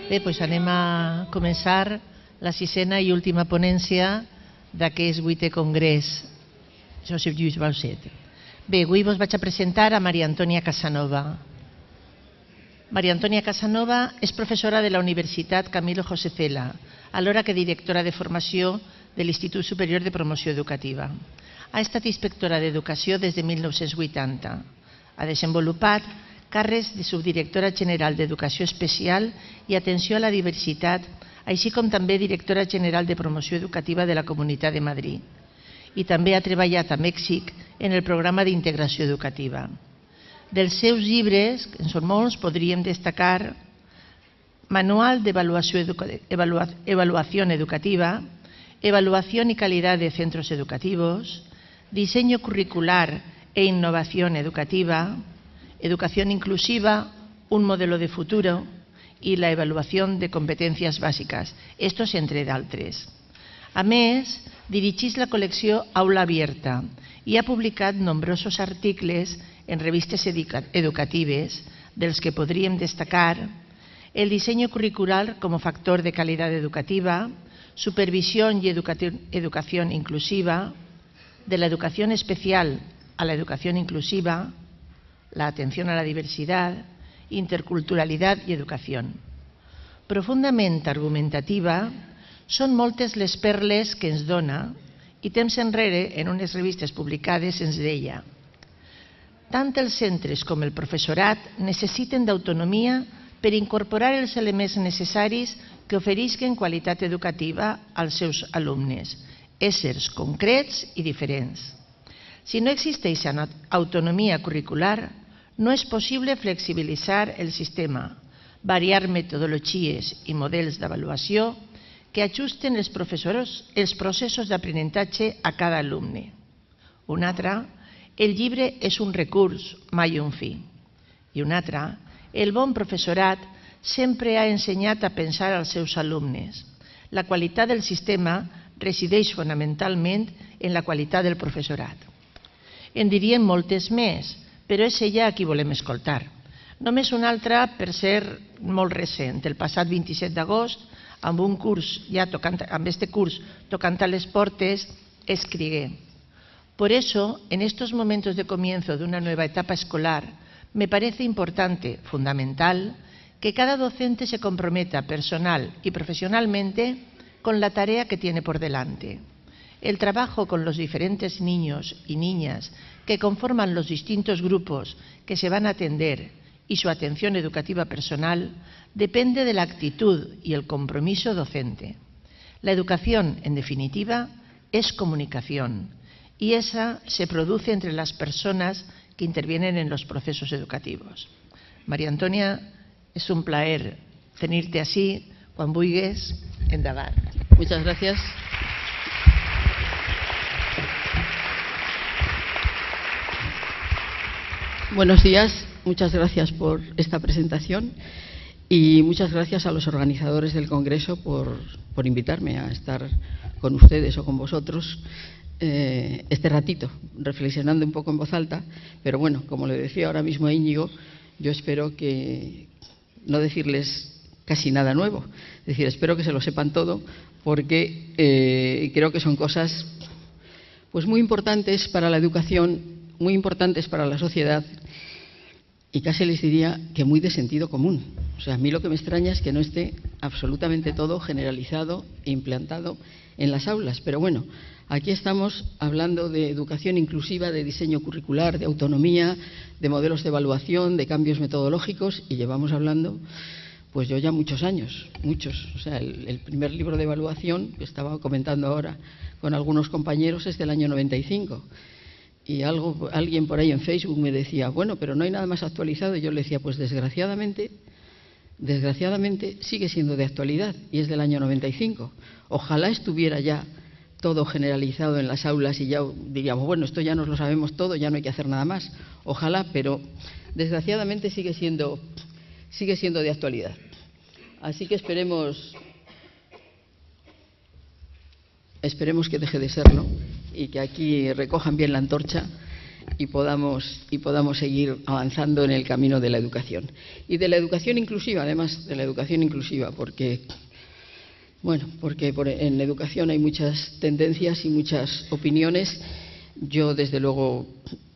Bé, doncs anem a començar la sisena i última ponència d'aquest 8è Congrés Josep Lluís Bauset. Bé, avui vos vaig a presentar a Maria Antònia Casanova. Maria Antònia Casanova és professora de la Universitat Camilo José Cela, alhora que directora de formació de l'Institut Superior de Promoció Educativa. Ha estat inspectora d'Educació des de 1980. Ha desenvolupat càrrecs de subdirectora general d'Educació Especial i Atenció a la Diversitat, així com també directora general de Promoció Educativa de la Comunitat de Madrid. I també ha treballat a Mèxic en el programa d'integració educativa. Dels seus llibres, que en són molts, podríem destacar Manual de Evaluación Educativa, Evaluación y Calidad de Centros Educativos, Diseño Curricular e Innovación Educativa, Educación Inclusiva, un modelo de futuro i la evaluación de competencias bàsiques, estos entre d'altres. A més, dirigeix la col·lecció Aula Abierta i ha publicat nombrosos articles en revistes educatives, dels que podríem destacar el diseño curricular como factor de calidad educativa, supervisión y educación inclusiva, de la educación especial a la educación inclusiva, la atención a la diversidad, interculturalidad y educación. Profundament argumentativa, són moltes les perles que ens dona i temps enrere, en unes revistes publicades, ens deia: tant els centres com el professorat necessiten d'autonomia per incorporar els elements necessaris que oferisquen qualitat educativa als seus alumnes, éssers concrets i diferents. Si no existeix autonomia curricular, no és possible flexibilitzar el sistema, variar metodologies i models d'avaluació que ajusten els processos d'aprenentatge a cada alumne. Un altre, el llibre és un recurs, mai un fi. I un altre, el bon professorat sempre ha ensenyat a pensar als seus alumnes. La qualitat del sistema resideix fonamentalment en la qualitat del professorat. En dirien moltes més, però és ella a qui volem escoltar. Només una altra, per ser molt recent, el passat 27 d'agost, amb un curs, amb este curs tocant a les portes, escrigué: Por eso, en estos momentos de comienzo de una nueva etapa escolar, me parece importante, fundamental, que cada docente se comprometa personal y profesionalmente con la tarea que tiene por delante. El trabajo con los diferentes niños y niñas que conforman los distintos grupos que se van a atender y su atención educativa personal depende de la actitud y el compromiso docente. La educación, en definitiva, es comunicación y esa se produce entre las personas que intervienen en los procesos educativos. María Antonia, es un plaer tenirte así. Quan vulguis, endavant. Muchas gracias. Buenos días, muchas gracias por esta presentación y muchas gracias a los organizadores del Congreso por invitarme a estar con ustedes o con vosotros este ratito, reflexionando un poco en voz alta, pero bueno, como le decía ahora mismo a Íñigo, yo espero que no decirles casi nada nuevo, es decir, espero que se lo sepan todo porque creo que son cosas pues muy importantes para la educación, muy importantes para la sociedad y casi les diría que muy de sentido común. O sea, a mí lo que me extraña es que no esté absolutamente todo generalizado e implantado en las aulas. Pero bueno, aquí estamos hablando de educación inclusiva, de diseño curricular, de autonomía, de modelos de evaluación, de cambios metodológicos y llevamos hablando, pues yo ya muchos años, muchos. O sea, el primer libro de evaluación que estaba comentando ahora con algunos compañeros es del año 95. Y alguien por ahí en Facebook me decía, bueno, pero no hay nada más actualizado. Y yo le decía, pues desgraciadamente sigue siendo de actualidad y es del año 95. Ojalá estuviera ya todo generalizado en las aulas y ya diríamos, bueno, esto ya nos lo sabemos todo, ya no hay que hacer nada más. Ojalá, pero desgraciadamente sigue siendo de actualidad. Así que esperemos que deje de serlo y que aquí recojan bien la antorcha y podamos seguir avanzando en el camino de la educación. Y de la educación inclusiva, además de la educación inclusiva, porque en educación hay muchas tendencias y muchas opiniones. Yo, desde luego,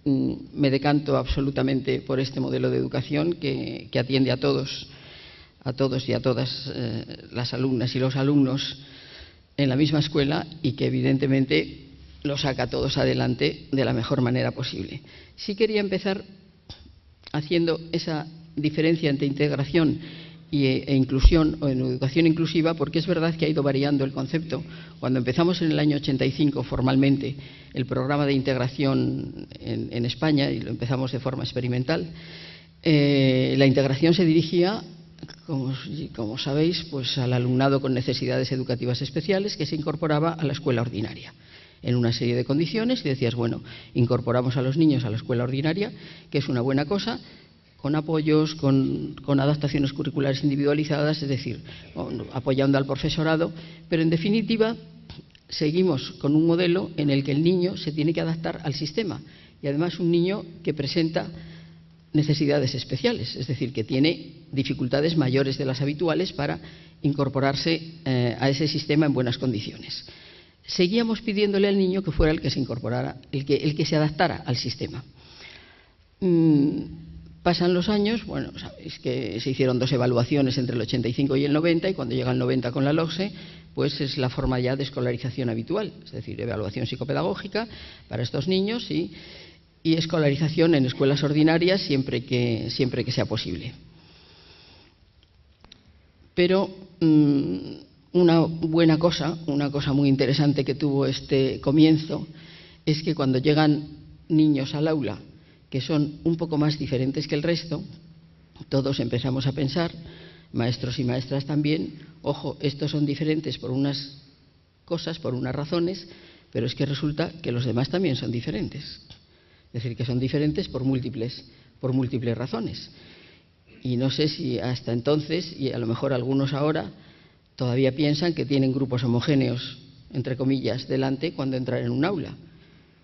me decanto absolutamente por este modelo de educación que atiende a todos y a todas las alumnas y los alumnos en la misma escuela y que evidentemente los saca a todos adelante de la mejor manera posible. Sí quería empezar haciendo esa diferencia entre integración e inclusión o en educación inclusiva, porque es verdad que ha ido variando el concepto. Cuando empezamos en el año 85 formalmente el programa de integración en España, y lo empezamos de forma experimental, la integración se dirigía, como sabéis, pues al alumnado con necesidades educativas especiales que se incorporaba a la escuela ordinaria en una serie de condiciones, y decías, bueno, incorporamos a los niños a la escuela ordinaria, que es una buena cosa, con apoyos, con adaptaciones curriculares individualizadas, es decir, apoyando al profesorado, pero en definitiva seguimos con un modelo en el que el niño se tiene que adaptar al sistema, y además un niño que presenta necesidades especiales, es decir, que tiene dificultades mayores de las habituales para incorporarse a ese sistema en buenas condiciones. Seguíamos pidiéndole al niño que fuera el que se incorporara, el que se adaptara al sistema. Pasan los años, bueno, sabéis que se hicieron 2 evaluaciones entre el 85 y el 90, y cuando llega el 90 con la LOCSE, pues es la forma ya de escolarización habitual, es decir, evaluación psicopedagógica para estos niños y escolarización en escuelas ordinarias siempre que sea posible. Pero una buena cosa, una cosa muy interesante que tuvo este comienzo, es que cuando llegan niños al aula que son un poco más diferentes que el resto, todos empezamos a pensar, maestros y maestras también, ojo, estos son diferentes por unas cosas, por unas razones, pero es que resulta que los demás también son diferentes. Es decir, que son diferentes por múltiples razones. Y no sé si hasta entonces, y a lo mejor algunos ahora, todavía piensan que tienen grupos homogéneos, entre comillas, delante cuando entran en un aula.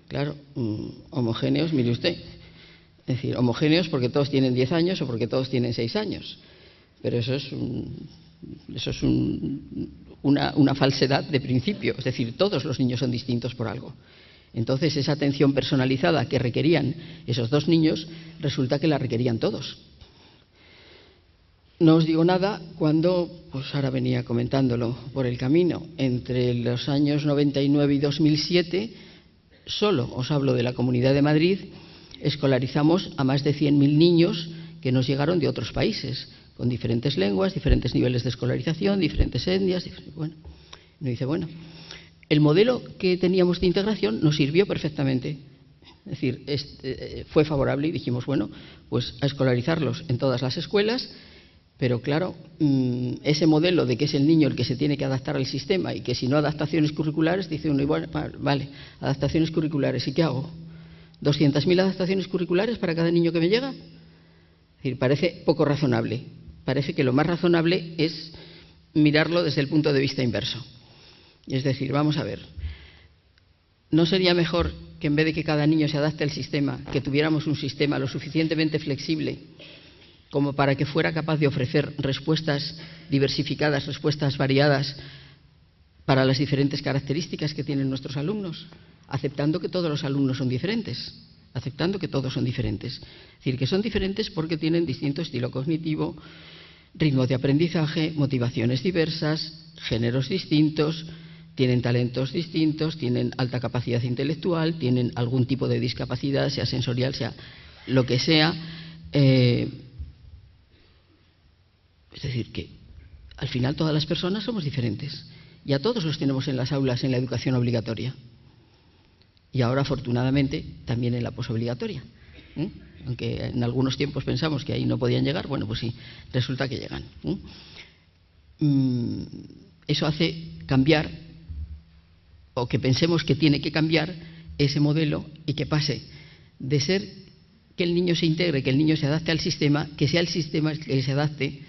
Claro, homogéneos, mire usted. Es decir, homogéneos porque todos tienen 10 años o porque todos tienen 6 años. Pero eso es una falsedad de principio. Es decir, todos los niños son distintos por algo. Entonces, esa atención personalizada que requerían esos 2 niños, resulta que la requerían todos. No os digo nada cuando, pues ahora venía comentándolo por el camino, entre los años 99 y 2007, solo os hablo de la Comunidad de Madrid, escolarizamos a más de 100.000 niños que nos llegaron de otros países, con diferentes lenguas, diferentes niveles de escolarización, diferentes etnias. Bueno, uno dice, bueno, el modelo que teníamos de integración nos sirvió perfectamente. Es decir, fue favorable y dijimos, bueno, pues a escolarizarlos en todas las escuelas, pero claro, ese modelo de que es el niño el que se tiene que adaptar al sistema y que si no adaptaciones curriculares, dice uno, bueno, vale, adaptaciones curriculares, ¿y qué hago? ¿200.000 adaptaciones curriculares para cada niño que me llega? Es decir, parece poco razonable. Parece que lo más razonable es mirarlo desde el punto de vista inverso. Es decir, vamos a ver, ¿no sería mejor que en vez de que cada niño se adapte al sistema, que tuviéramos un sistema lo suficientemente flexible como para que fuera capaz de ofrecer respuestas diversificadas, respuestas variadas para las diferentes características que tienen nuestros alumnos, aceptando que todos los alumnos son diferentes, aceptando que todos son diferentes? Es decir, que son diferentes porque tienen distinto estilo cognitivo, ritmo de aprendizaje, motivaciones diversas, géneros distintos, tienen talentos distintos, tienen alta capacidad intelectual, tienen algún tipo de discapacidad, sea sensorial, sea lo que sea. Es decir, que al final todas las personas somos diferentes y a todos los tenemos en las aulas en la educación obligatoria y ahora afortunadamente también en la posobligatoria. Aunque en algunos tiempos pensamos que ahí no podían llegar, bueno, pues sí, resulta que llegan. Eso hace cambiar o que pensemos que tiene que cambiar ese modelo y que pase de ser que el niño se integre, que el niño se adapte al sistema, que sea el sistema el que se adapte,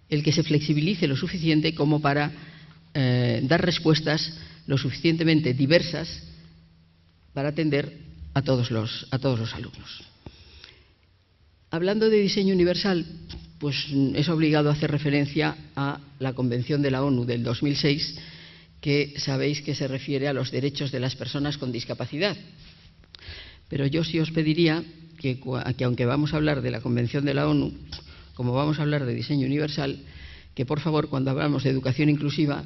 el que se flexibilice lo suficiente como para dar respuestas lo suficientemente diversas para atender a todos los alumnos. Hablando de diseño universal, pues es obligado hacer referencia a la Convención de la ONU del 2006, que sabéis que se refiere a los derechos de las personas con discapacidad. Pero yo sí os pediría que aunque vamos a hablar de la Convención de la ONU, como vamos a hablar de diseño universal, que por favor, cuando hablamos de educación inclusiva,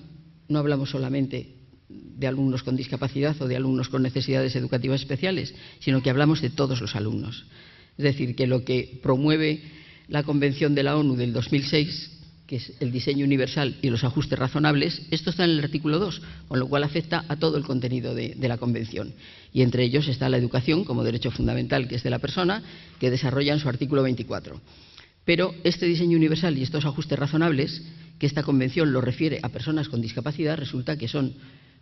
no hablamos solamente de alumnos con discapacidad o de alumnos con necesidades educativas especiales, sino que hablamos de todos los alumnos. Es decir, que lo que promueve la Convención de la ONU del 2006, que es el diseño universal y los ajustes razonables, esto está en el artículo 2, con lo cual afecta a todo el contenido de la Convención. Y entre ellos está la educación como derecho fundamental, que es de la persona, que desarrolla en su artículo 24. Pero este diseño universal y estos ajustes razonables, que esta Convención lo refiere a personas con discapacidad, resulta que son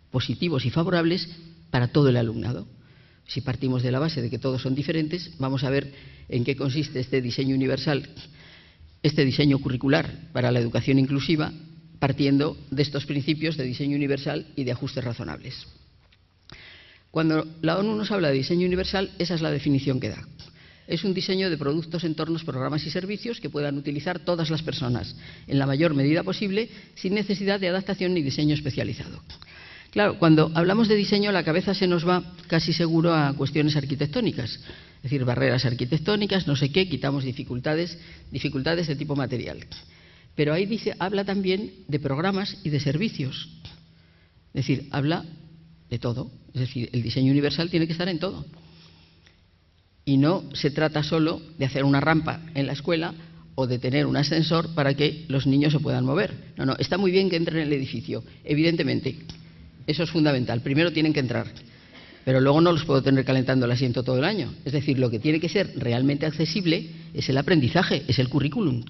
positivos y favorables para todo el alumnado. Si partimos de la base de que todos son diferentes, vamos a ver en qué consiste este diseño universal, este diseño curricular para la educación inclusiva, partiendo de estos principios de diseño universal y de ajustes razonables. Cuando la ONU nos habla de diseño universal, esa es la definición que da. Es un diseño de productos, entornos, programas y servicios que puedan utilizar todas las personas en la mayor medida posible, sin necesidad de adaptación ni diseño especializado. Claro, cuando hablamos de diseño, la cabeza se nos va casi seguro a cuestiones arquitectónicas, es decir, barreras arquitectónicas, no sé qué, quitamos dificultades de tipo material. Pero ahí habla también de programas y de servicios, es decir, habla de todo. Es decir, el diseño universal tiene que estar en todo. Y no se trata solo de hacer una rampa en la escuela o de tener un ascensor para que los niños se puedan mover. No, no, está muy bien que entren en el edificio, evidentemente. Eso es fundamental. Primero tienen que entrar, pero luego no los puedo tener calentando el asiento todo el año. Es decir, lo que tiene que ser realmente accesible es el aprendizaje, es el currículum.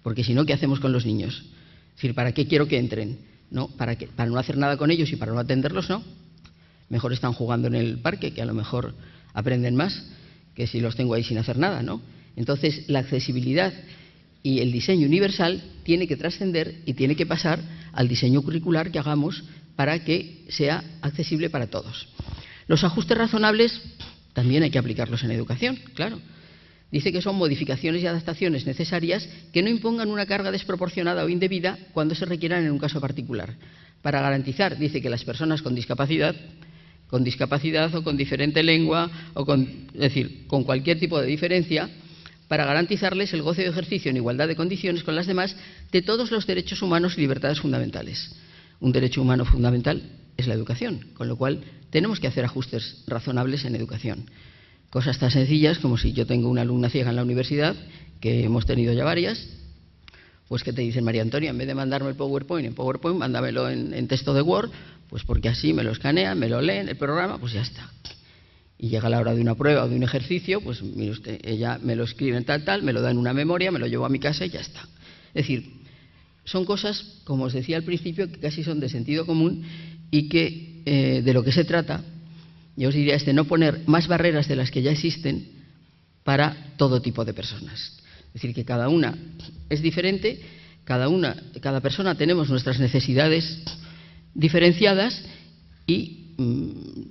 Porque si no, ¿qué hacemos con los niños? Es decir, ¿para qué quiero que entren? ¿No? ¿Para no hacer nada con ellos y para no atenderlos? No. Mejor están jugando en el parque, que a lo mejor aprenden más que si los tengo ahí sin hacer nada, ¿no? Entonces, la accesibilidad y el diseño universal tiene que trascender y tiene que pasar al diseño curricular que hagamos para que sea accesible para todos. Los ajustes razonables también hay que aplicarlos en educación, claro. Dice que son modificaciones y adaptaciones necesarias que no impongan una carga desproporcionada o indebida cuando se requieran en un caso particular. Para garantizar, dice, que las personas con discapacidad o con diferente lengua, es decir, con cualquier tipo de diferencia, para garantizarles el goce de ejercicio en igualdad de condiciones con las demás de todos los derechos humanos y libertades fundamentales. Un derecho humano fundamental es la educación, con lo cual tenemos que hacer ajustes razonables en educación. Cosas tan sencillas como si yo tengo una alumna ciega en la universidad, que hemos tenido ya varias, pues que te dicen: María Antonia, en vez de mandarme el PowerPoint en PowerPoint, mándamelo en texto de Word, pues porque así me lo escanean, me lo leen el programa, pues ya está. Y llega la hora de una prueba o de un ejercicio, pues mire usted, ella me lo escribe en tal, me lo da en una memoria, me lo llevo a mi casa y ya está. Es decir, son cosas, como os decía al principio, que casi son de sentido común y que de lo que se trata, yo os diría, es de no poner más barreras de las que ya existen para todo tipo de personas. Es decir, que cada una es diferente, cada persona tenemos nuestras necesidades diferenciadas y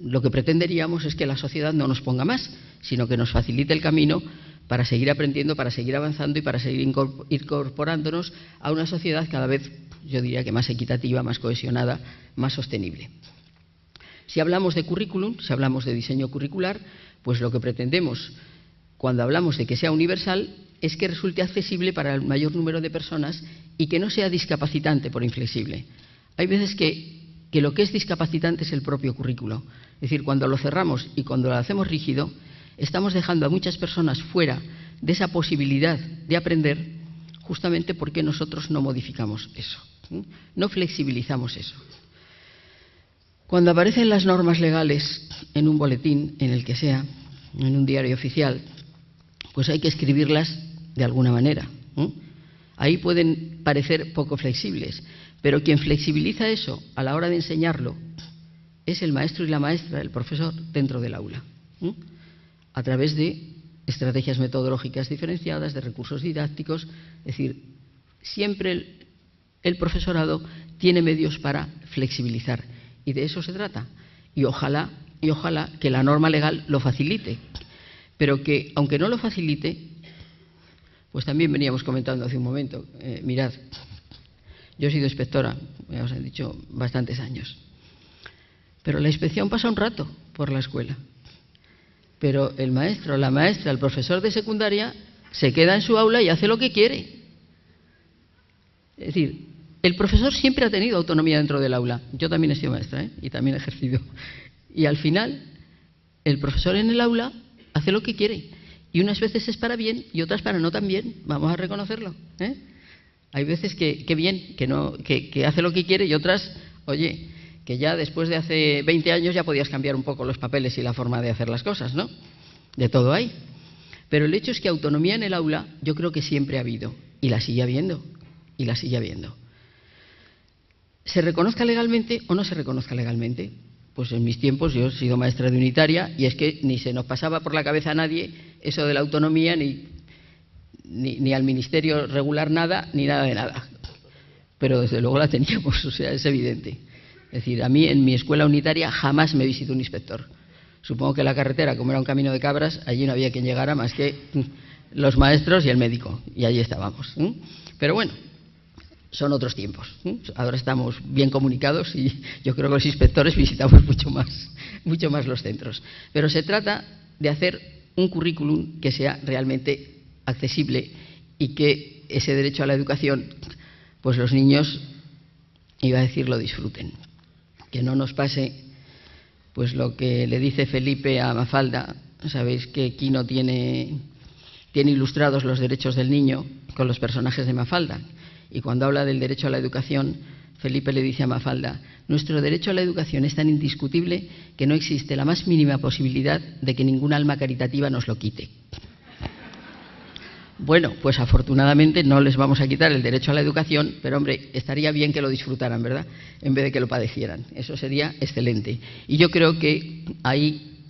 lo que pretenderíamos es que la sociedad no nos ponga más, sino que nos facilite el camino para seguir aprendiendo, para seguir avanzando y para seguir incorporándonos a una sociedad cada vez, yo diría, que más equitativa, más cohesionada, más sostenible. Si hablamos de currículum, si hablamos de diseño curricular, pues lo que pretendemos cuando hablamos de que sea universal es que resulte accesible para el mayor número de personas y que no sea discapacitante por inflexible. Hay veces que lo que es discapacitante es el propio currículo. Es decir, cuando lo cerramos y cuando lo hacemos rígido, estamos dejando a muchas personas fuera de esa posibilidad de aprender, justamente porque nosotros no modificamos eso, no flexibilizamos eso. Cuando aparecen las normas legales en un boletín, en el que sea, en un diario oficial, pues hay que escribirlas de alguna manera. Ahí pueden parecer poco flexibles, pero quien flexibiliza eso a la hora de enseñarlo es el maestro y la maestra, el profesor, dentro del aula, a través de estrategias metodológicas diferenciadas, de recursos didácticos. Es decir, siempre el profesorado tiene medios para flexibilizar, y de eso se trata. Y ojalá que la norma legal lo facilite, pero que, aunque no lo facilite, pues también veníamos comentando hace un momento, mirad, yo he sido inspectora, ya os he dicho, bastantes años, pero la inspección pasa un rato por la escuela, pero el maestro, la maestra, el profesor de secundaria se queda en su aula y hace lo que quiere. Es decir, el profesor siempre ha tenido autonomía dentro del aula. Yo también he sido maestra, y también he ejercido. Y al final, el profesor en el aula hace lo que quiere. Y unas veces es para bien y otras para no tan bien. Vamos a reconocerlo. Hay veces que bien, que hace lo que quiere, y otras, oye, que ya después de hace 20 años ya podías cambiar un poco los papeles y la forma de hacer las cosas, ¿no? De todo hay. Pero el hecho es que autonomía en el aula yo creo que siempre ha habido, y la sigue habiendo, y la sigue habiendo. ¿Se reconozca legalmente o no se reconozca legalmente? Pues en mis tiempos yo he sido maestra de unitaria y es que ni se nos pasaba por la cabeza a nadie eso de la autonomía, ni al ministerio regular nada, ni nada de nada. Pero desde luego la teníamos, o sea, es evidente. Es decir, a mí en mi escuela unitaria jamás me visitó un inspector. Supongo que la carretera, como era un camino de cabras, allí no había quien llegara más que los maestros y el médico, y allí estábamos. Pero bueno, son otros tiempos. Ahora estamos bien comunicados y yo creo que los inspectores visitamos mucho más los centros. Pero se trata de hacer un currículum que sea realmente accesible y que ese derecho a la educación, pues los niños, iba a decir, lo disfruten. Que no nos pase pues lo que le dice Felipe a Mafalda. Sabéis que Quino tiene ilustrados los derechos del niño con los personajes de Mafalda. Y cuando habla del derecho a la educación, Felipe le dice a Mafalda: nuestro derecho a la educación es tan indiscutible que no existe la más mínima posibilidad de que ningún alma caritativa nos lo quite. Bueno, pues afortunadamente no les vamos a quitar el derecho a la educación, pero hombre, estaría bien que lo disfrutaran, ¿verdad?, en vez de que lo padecieran. Eso sería excelente. Y yo creo que ahí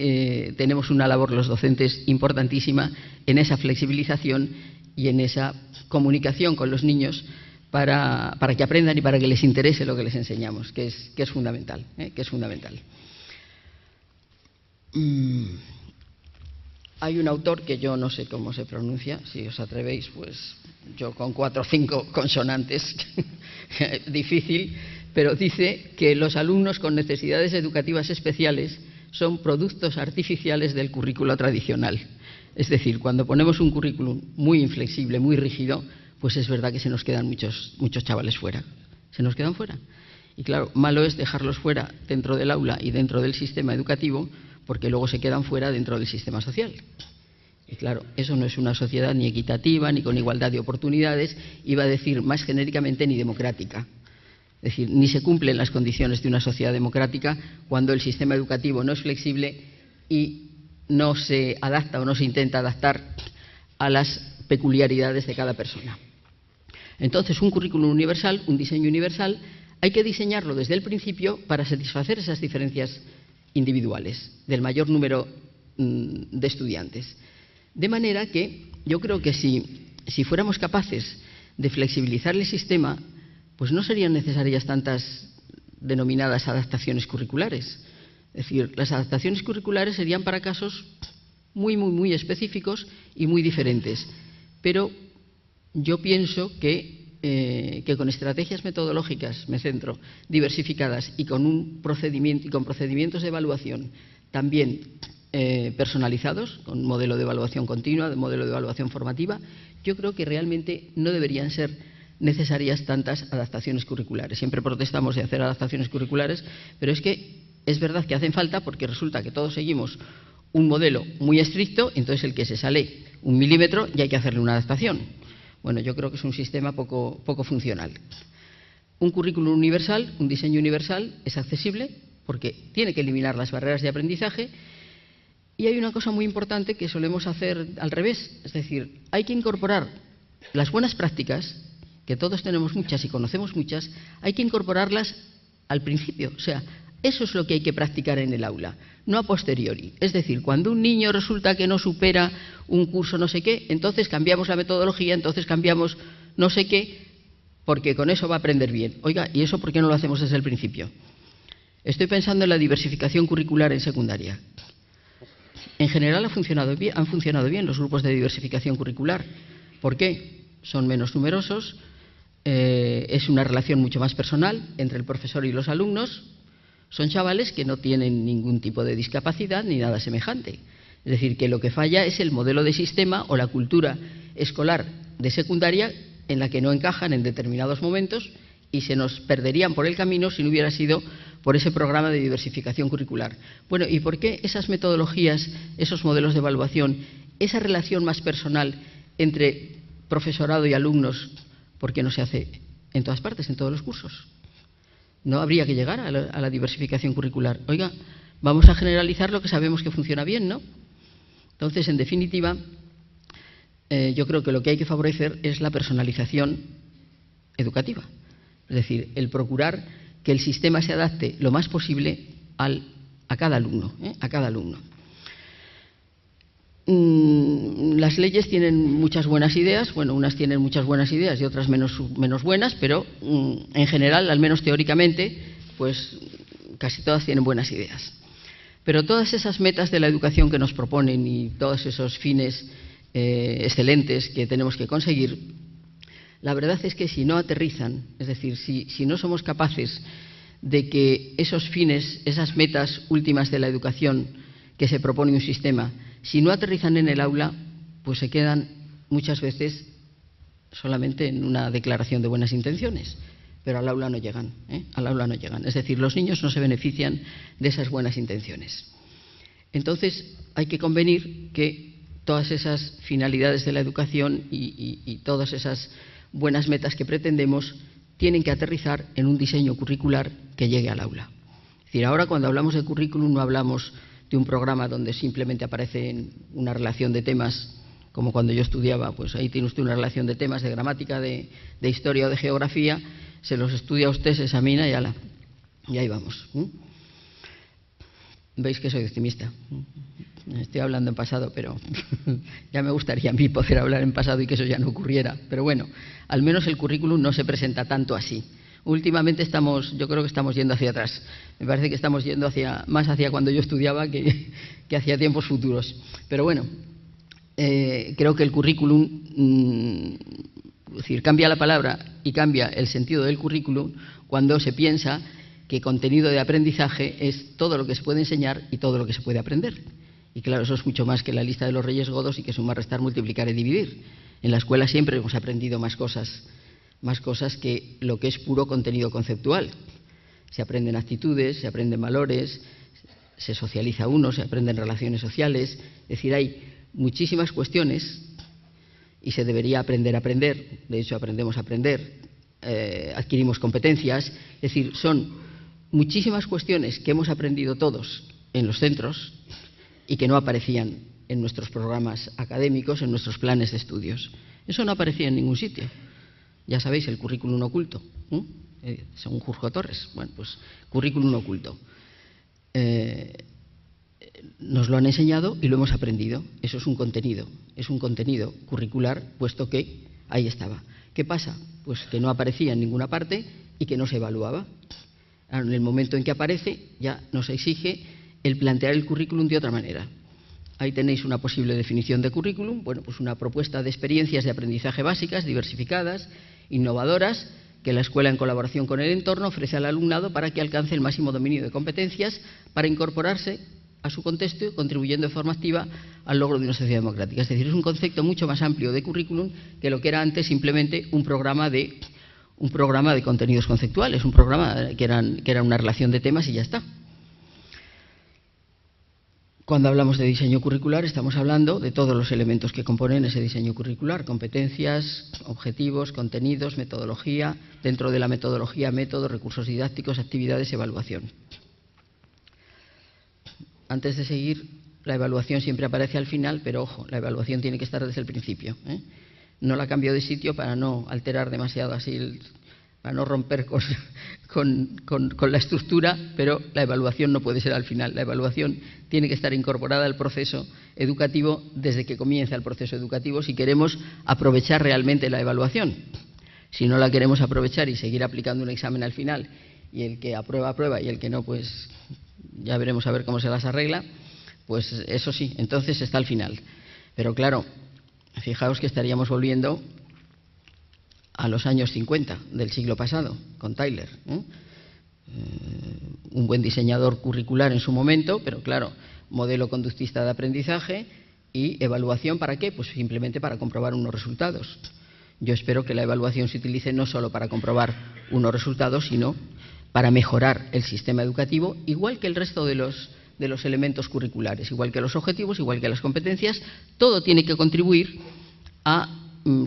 tenemos una labor los docentes importantísima en esa flexibilización y en esa comunicación con los niños para que aprendan y para que les interese lo que les enseñamos, que es fundamental, que es fundamental. Hay un autor que yo no sé cómo se pronuncia, si os atrevéis, pues yo con 4 o 5 consonantes, difícil, pero dice que los alumnos con necesidades educativas especiales son productos artificiales del currículo tradicional. Es decir, cuando ponemos un currículum muy inflexible, muy rígido, pues es verdad que se nos quedan muchos chavales fuera. Se nos quedan fuera. Y claro, malo es dejarlos fuera dentro del aula y dentro del sistema educativo, porque luego se quedan fuera dentro del sistema social. Y claro, eso no es una sociedad ni equitativa, ni con igualdad de oportunidades, iba a decir más genéricamente ni democrática. Es decir, ni se cumplen las condiciones de una sociedad democrática cuando el sistema educativo no es flexible y no se adapta o no se intenta adaptar a las peculiaridades de cada persona. Entonces, un currículum universal, un diseño universal, hay que diseñarlo desde el principio para satisfacer esas diferencias individuales del mayor número de estudiantes. De manera que yo creo que si fuéramos capaces de flexibilizar el sistema, pues no serían necesarias tantas denominadas adaptaciones curriculares. Es decir, las adaptaciones curriculares serían para casos muy específicos y muy diferentes. Pero yo pienso que con estrategias metodológicas, me centro, diversificadas y con procedimientos de evaluación también personalizados, con modelo de evaluación continua, modelo de evaluación formativa, yo creo que realmente no deberían ser necesarias tantas adaptaciones curriculares. Siempre protestamos de hacer adaptaciones curriculares, pero es que es verdad que hacen falta, porque resulta que todos seguimos un modelo muy estricto, entonces el que se sale 1 milímetro ya hay que hacerle una adaptación. Bueno, yo creo que es un sistema poco funcional. Un currículum universal, un diseño universal, es accesible porque tiene que eliminar las barreras de aprendizaje. Y hay una cosa muy importante que solemos hacer al revés, es decir, hay que incorporar las buenas prácticas, que todos tenemos muchas y conocemos muchas, hay que incorporarlas al principio, o sea, Eso es lo que hay que practicar en el aula, no a posteriori. Es decir, cuando un niño resulta que no supera un curso no sé qué, entonces cambiamos la metodología, entonces cambiamos no sé qué, porque con eso va a aprender bien. Oiga, ¿y eso por qué no lo hacemos desde el principio? Estoy pensando en la diversificación curricular en secundaria. En general han funcionado bien los grupos de diversificación curricular. ¿Por qué? Son menos numerosos, es una relación mucho más personal entre el profesor y los alumnos. Son chavales que no tienen ningún tipo de discapacidad ni nada semejante. Es decir, que lo que falla es el modelo de sistema o la cultura escolar de secundaria en la que no encajan en determinados momentos y se nos perderían por el camino si no hubiera sido por ese programa de diversificación curricular. Bueno, ¿y por qué esas metodologías, esos modelos de evaluación, esa relación más personal entre profesorado y alumnos, por qué no se hace en todas partes, en todos los cursos? No habría que llegar a la diversificación curricular. Oiga, vamos a generalizar lo que sabemos que funciona bien, ¿no? Entonces, en definitiva, yo creo que lo que hay que favorecer es la personalización educativa. Es decir, el procurar que el sistema se adapte lo más posible a cada alumno, a cada alumno. Las leyes tienen muchas buenas ideas, bueno, unas tienen muchas buenas ideas y otras menos buenas, pero en general, al menos teóricamente, pues casi todas tienen buenas ideas. Pero todas esas metas de la educación que nos proponen y todos esos fines excelentes que tenemos que conseguir, la verdad es que si no aterrizan, es decir, si no somos capaces de que esos fines, esas metas últimas de la educación que se propone un sistema, si no aterrizan en el aula, pues se quedan muchas veces solamente en una declaración de buenas intenciones, pero al aula no llegan, al aula no llegan. Es decir, los niños no se benefician de esas buenas intenciones. Entonces, hay que convenir que todas esas finalidades de la educación y todas esas buenas metas que pretendemos tienen que aterrizar en un diseño curricular que llegue al aula. Es decir, ahora cuando hablamos de currículum no hablamos de un programa donde simplemente aparece una relación de temas, como cuando yo estudiaba, pues ahí tiene usted una relación de temas de gramática, de historia o de geografía, se los estudia usted, se examina y ahí vamos. Veis que soy optimista. Estoy hablando en pasado, pero ya me gustaría a mí poder hablar en pasado y que eso ya no ocurriera. Pero bueno, al menos el currículum no se presenta tanto así. Últimamente yo creo que estamos yendo hacia atrás. Me parece que estamos yendo más hacia cuando yo estudiaba que hacia tiempos futuros. Pero bueno, creo que el currículum, es decir, cambia la palabra y cambia el sentido del currículum cuando se piensa que contenido de aprendizaje es todo lo que se puede enseñar y todo lo que se puede aprender. Y claro, eso es mucho más que la lista de los Reyes Godos y que sumar, restar, multiplicar y dividir. En la escuela siempre hemos aprendido más cosas que lo que es puro contenido conceptual. Se aprenden actitudes, se aprenden valores, se socializa uno, se aprenden relaciones sociales. Es decir, hay muchísimas cuestiones y se debería aprender a aprender. De hecho, aprendemos a aprender, adquirimos competencias. Es decir, son muchísimas cuestiones que hemos aprendido todos en los centros y que no aparecían en nuestros programas académicos, en nuestros planes de estudios. Eso no aparecía en ningún sitio. Ya sabéis, el currículum oculto, según Jorge Torres. Bueno, pues currículum oculto. Nos lo han enseñado y lo hemos aprendido. Eso es un contenido curricular, puesto que ahí estaba. ¿Qué pasa? Pues que no aparecía en ninguna parte y que no se evaluaba. En el momento en que aparece, ya nos exige el plantear el currículum de otra manera. Ahí tenéis una posible definición de currículum, bueno, pues una propuesta de experiencias de aprendizaje básicas, diversificadas, innovadoras, que la escuela en colaboración con el entorno ofrece al alumnado para que alcance el máximo dominio de competencias para incorporarse a su contexto, contribuyendo de forma activa al logro de una sociedad democrática. Es decir, es un concepto mucho más amplio de currículum que lo que era antes simplemente un programa de contenidos conceptuales, un programa que era una relación de temas y ya está. Cuando hablamos de diseño curricular estamos hablando de todos los elementos que componen ese diseño curricular: competencias, objetivos, contenidos, metodología, dentro de la metodología, métodos, recursos didácticos, actividades, evaluación. Antes de seguir, la evaluación siempre aparece al final, pero ojo, la evaluación tiene que estar desde el principio. No la cambio de sitio para no alterar demasiado así para no romper con la estructura, pero la evaluación no puede ser al final. La evaluación tiene que estar incorporada al proceso educativo desde que comienza el proceso educativo si queremos aprovechar realmente la evaluación. Si no la queremos aprovechar y seguir aplicando un examen al final, y el que aprueba, aprueba, y el que no, pues ya veremos a ver cómo se las arregla, pues eso sí, entonces está al final. Pero claro, fijaos que estaríamos volviendo a los años 50 del siglo pasado, con Tyler. Un buen diseñador curricular en su momento, pero claro, modelo conductista de aprendizaje y evaluación, ¿para qué? Pues simplemente para comprobar unos resultados. Yo espero que la evaluación se utilice no solo para comprobar unos resultados, sino para mejorar el sistema educativo, igual que el resto de los elementos curriculares, igual que los objetivos, igual que las competencias. Todo tiene que contribuir a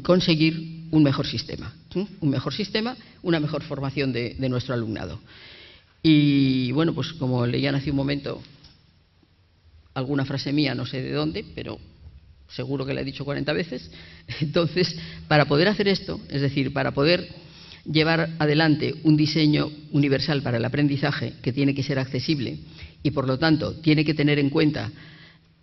conseguir un mejor sistema, una mejor formación de nuestro alumnado. Y bueno, pues como leían hace un momento alguna frase mía, no sé de dónde, pero seguro que la he dicho 40 veces, entonces, para poder hacer esto, es decir, para poder llevar adelante un diseño universal para el aprendizaje que tiene que ser accesible y, por lo tanto, tiene que tener en cuenta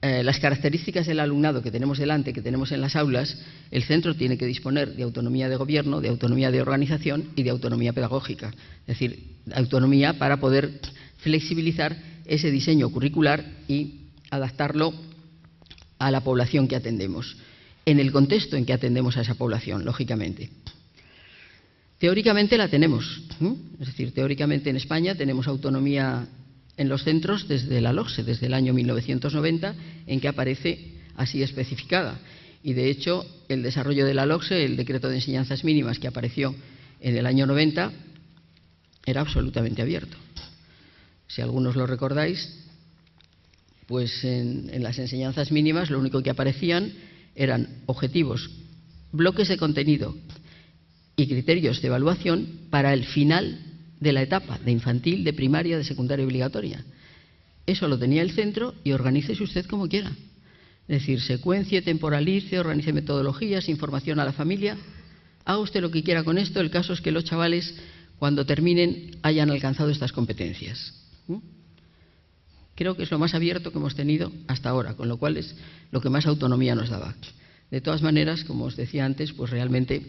las características del alumnado que tenemos delante, que tenemos en las aulas, el centro tiene que disponer de autonomía de gobierno, de autonomía de organización y de autonomía pedagógica. Es decir, autonomía para poder flexibilizar ese diseño curricular y adaptarlo a la población que atendemos, en el contexto en que atendemos a esa población, lógicamente. Teóricamente la tenemos, es decir, teóricamente en España tenemos autonomía en los centros desde la LOGSE, desde el año 1990, en que aparece así especificada. Y de hecho, el desarrollo de la LOGSE, el decreto de enseñanzas mínimas que apareció en el año 90, era absolutamente abierto. Si algunos lo recordáis, pues en las enseñanzas mínimas lo único que aparecían eran objetivos, bloques de contenido y criterios de evaluación para el final de la etapa de infantil, de primaria, de secundaria obligatoria. Eso lo tenía el centro y organícese usted como quiera. Es decir, secuencie, temporalice, organice metodologías, información a la familia. Haga usted lo que quiera con esto. El caso es que los chavales, cuando terminen, hayan alcanzado estas competencias. Creo que es lo más abierto que hemos tenido hasta ahora, con lo cual es lo que más autonomía nos daba. De todas maneras, como os decía antes, pues realmente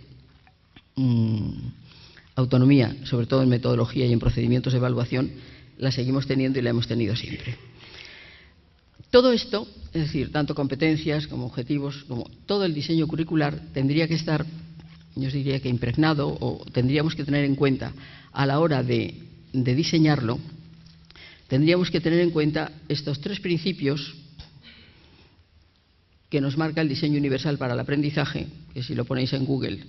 autonomía, sobre todo en metodología y en procedimientos de evaluación, la seguimos teniendo y la hemos tenido siempre. Todo esto, es decir, tanto competencias como objetivos, como todo el diseño curricular, tendría que estar, yo os diría que impregnado, o tendríamos que tener en cuenta a la hora de diseñarlo, tendríamos que tener en cuenta estos tres principios que nos marca el diseño universal para el aprendizaje, que si lo ponéis en Google,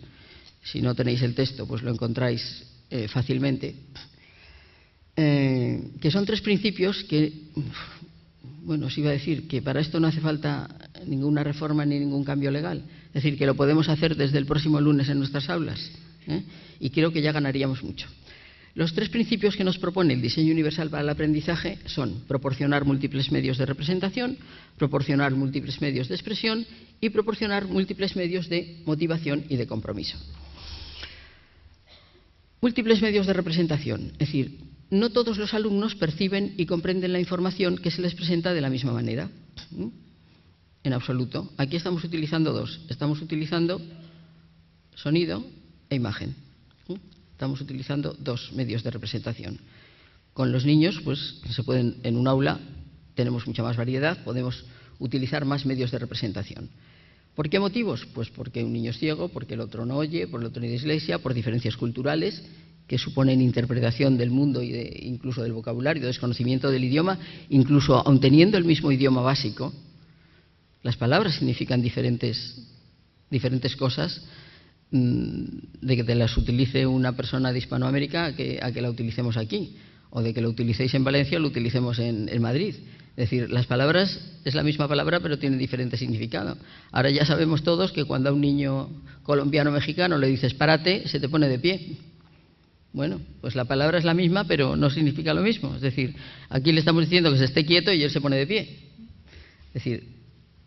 si no tenéis el texto, pues lo encontráis fácilmente, que son tres principios que, bueno, os iba a decir que para esto no hace falta ninguna reforma ni ningún cambio legal, es decir, que lo podemos hacer desde el próximo lunes en nuestras aulas, y creo que ya ganaríamos mucho. Los tres principios que nos propone el diseño universal para el aprendizaje son proporcionar múltiples medios de representación, proporcionar múltiples medios de expresión y proporcionar múltiples medios de motivación y de compromiso. Múltiples medios de representación, es decir, no todos los alumnos perciben y comprenden la información que se les presenta de la misma manera, en absoluto. Aquí estamos utilizando dos, estamos utilizando sonido e imagen. Estamos utilizando dos medios de representación. Con los niños, pues se pueden, en un aula tenemos mucha más variedad, podemos utilizar más medios de representación. ¿Por qué motivos? Pues porque un niño es ciego, porque el otro no oye, por el otro tiene dislexia, por diferencias culturales que suponen interpretación del mundo y incluso del vocabulario, desconocimiento del idioma, incluso aun teniendo el mismo idioma básico, las palabras significan diferentes cosas, de que te las utilice una persona de Hispanoamérica a que la utilicemos aquí, o de que lo utilicéis en Valencia o lo utilicemos en Madrid. Es decir, las palabras es la misma palabra pero tienen diferente significado. Ahora ya sabemos todos que cuando a un niño colombiano o mexicano le dices párate, se te pone de pie. Bueno, pues la palabra es la misma pero no significa lo mismo. Es decir, aquí le estamos diciendo que se esté quieto y él se pone de pie. Es decir,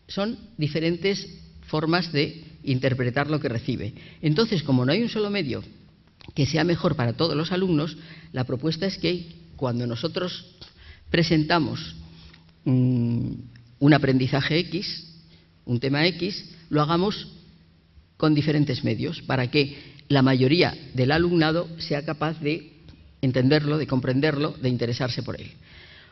son diferentes formas de interpretar lo que recibe. Entonces, como no hay un solo medio que sea mejor para todos los alumnos, la propuesta es que cuando nosotros presentamos un aprendizaje X, un tema X, lo hagamos con diferentes medios para que la mayoría del alumnado sea capaz de entenderlo, de comprenderlo, de interesarse por él.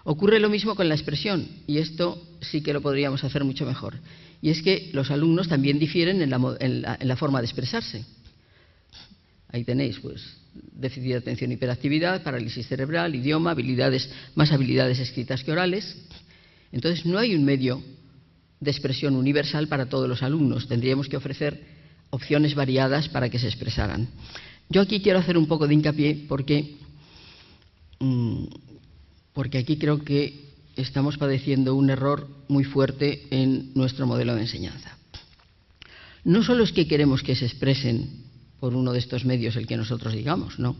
Ocurre lo mismo con la expresión, y esto sí que lo podríamos hacer mucho mejor. Y es que los alumnos también difieren en la forma de expresarse. Ahí tenéis, pues, déficit de atención y hiperactividad, parálisis cerebral, idioma, más habilidades escritas que orales. Entonces, no hay un medio de expresión universal para todos los alumnos. Tendríamos que ofrecer opciones variadas para que se expresaran. Yo aquí quiero hacer un poco de hincapié porque aquí creo que estamos padeciendo un error muy fuerte en nuestro modelo de enseñanza. No solo es que queremos que se expresen por uno de estos medios el que nosotros digamos, no.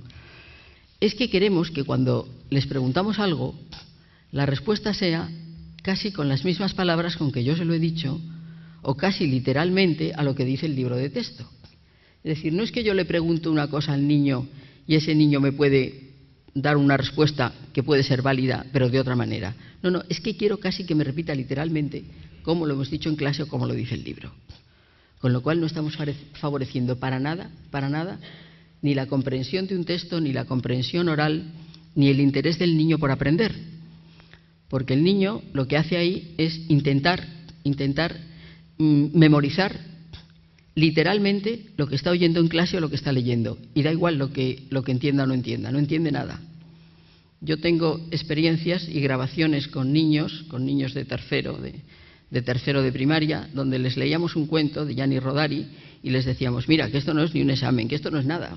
Es que queremos que cuando les preguntamos algo, la respuesta sea casi con las mismas palabras con que yo se lo he dicho, o casi literalmente a lo que dice el libro de texto. Es decir, no es que yo le pregunto una cosa al niño y ese niño me puede dar una respuesta que puede ser válida, pero de otra manera. No, no, es que quiero casi que me repita literalmente cómo lo hemos dicho en clase o cómo lo dice el libro. Con lo cual no estamos favoreciendo para nada, ni la comprensión de un texto, ni la comprensión oral, ni el interés del niño por aprender. Porque el niño lo que hace ahí es intentar memorizar literalmente lo que está oyendo en clase o lo que está leyendo. Y da igual lo que entienda o no entiende nada. Yo tengo experiencias y grabaciones con niños de tercero de primaria, donde les leíamos un cuento de Gianni Rodari y les decíamos, mira, que esto no es ni un examen, que esto no es nada,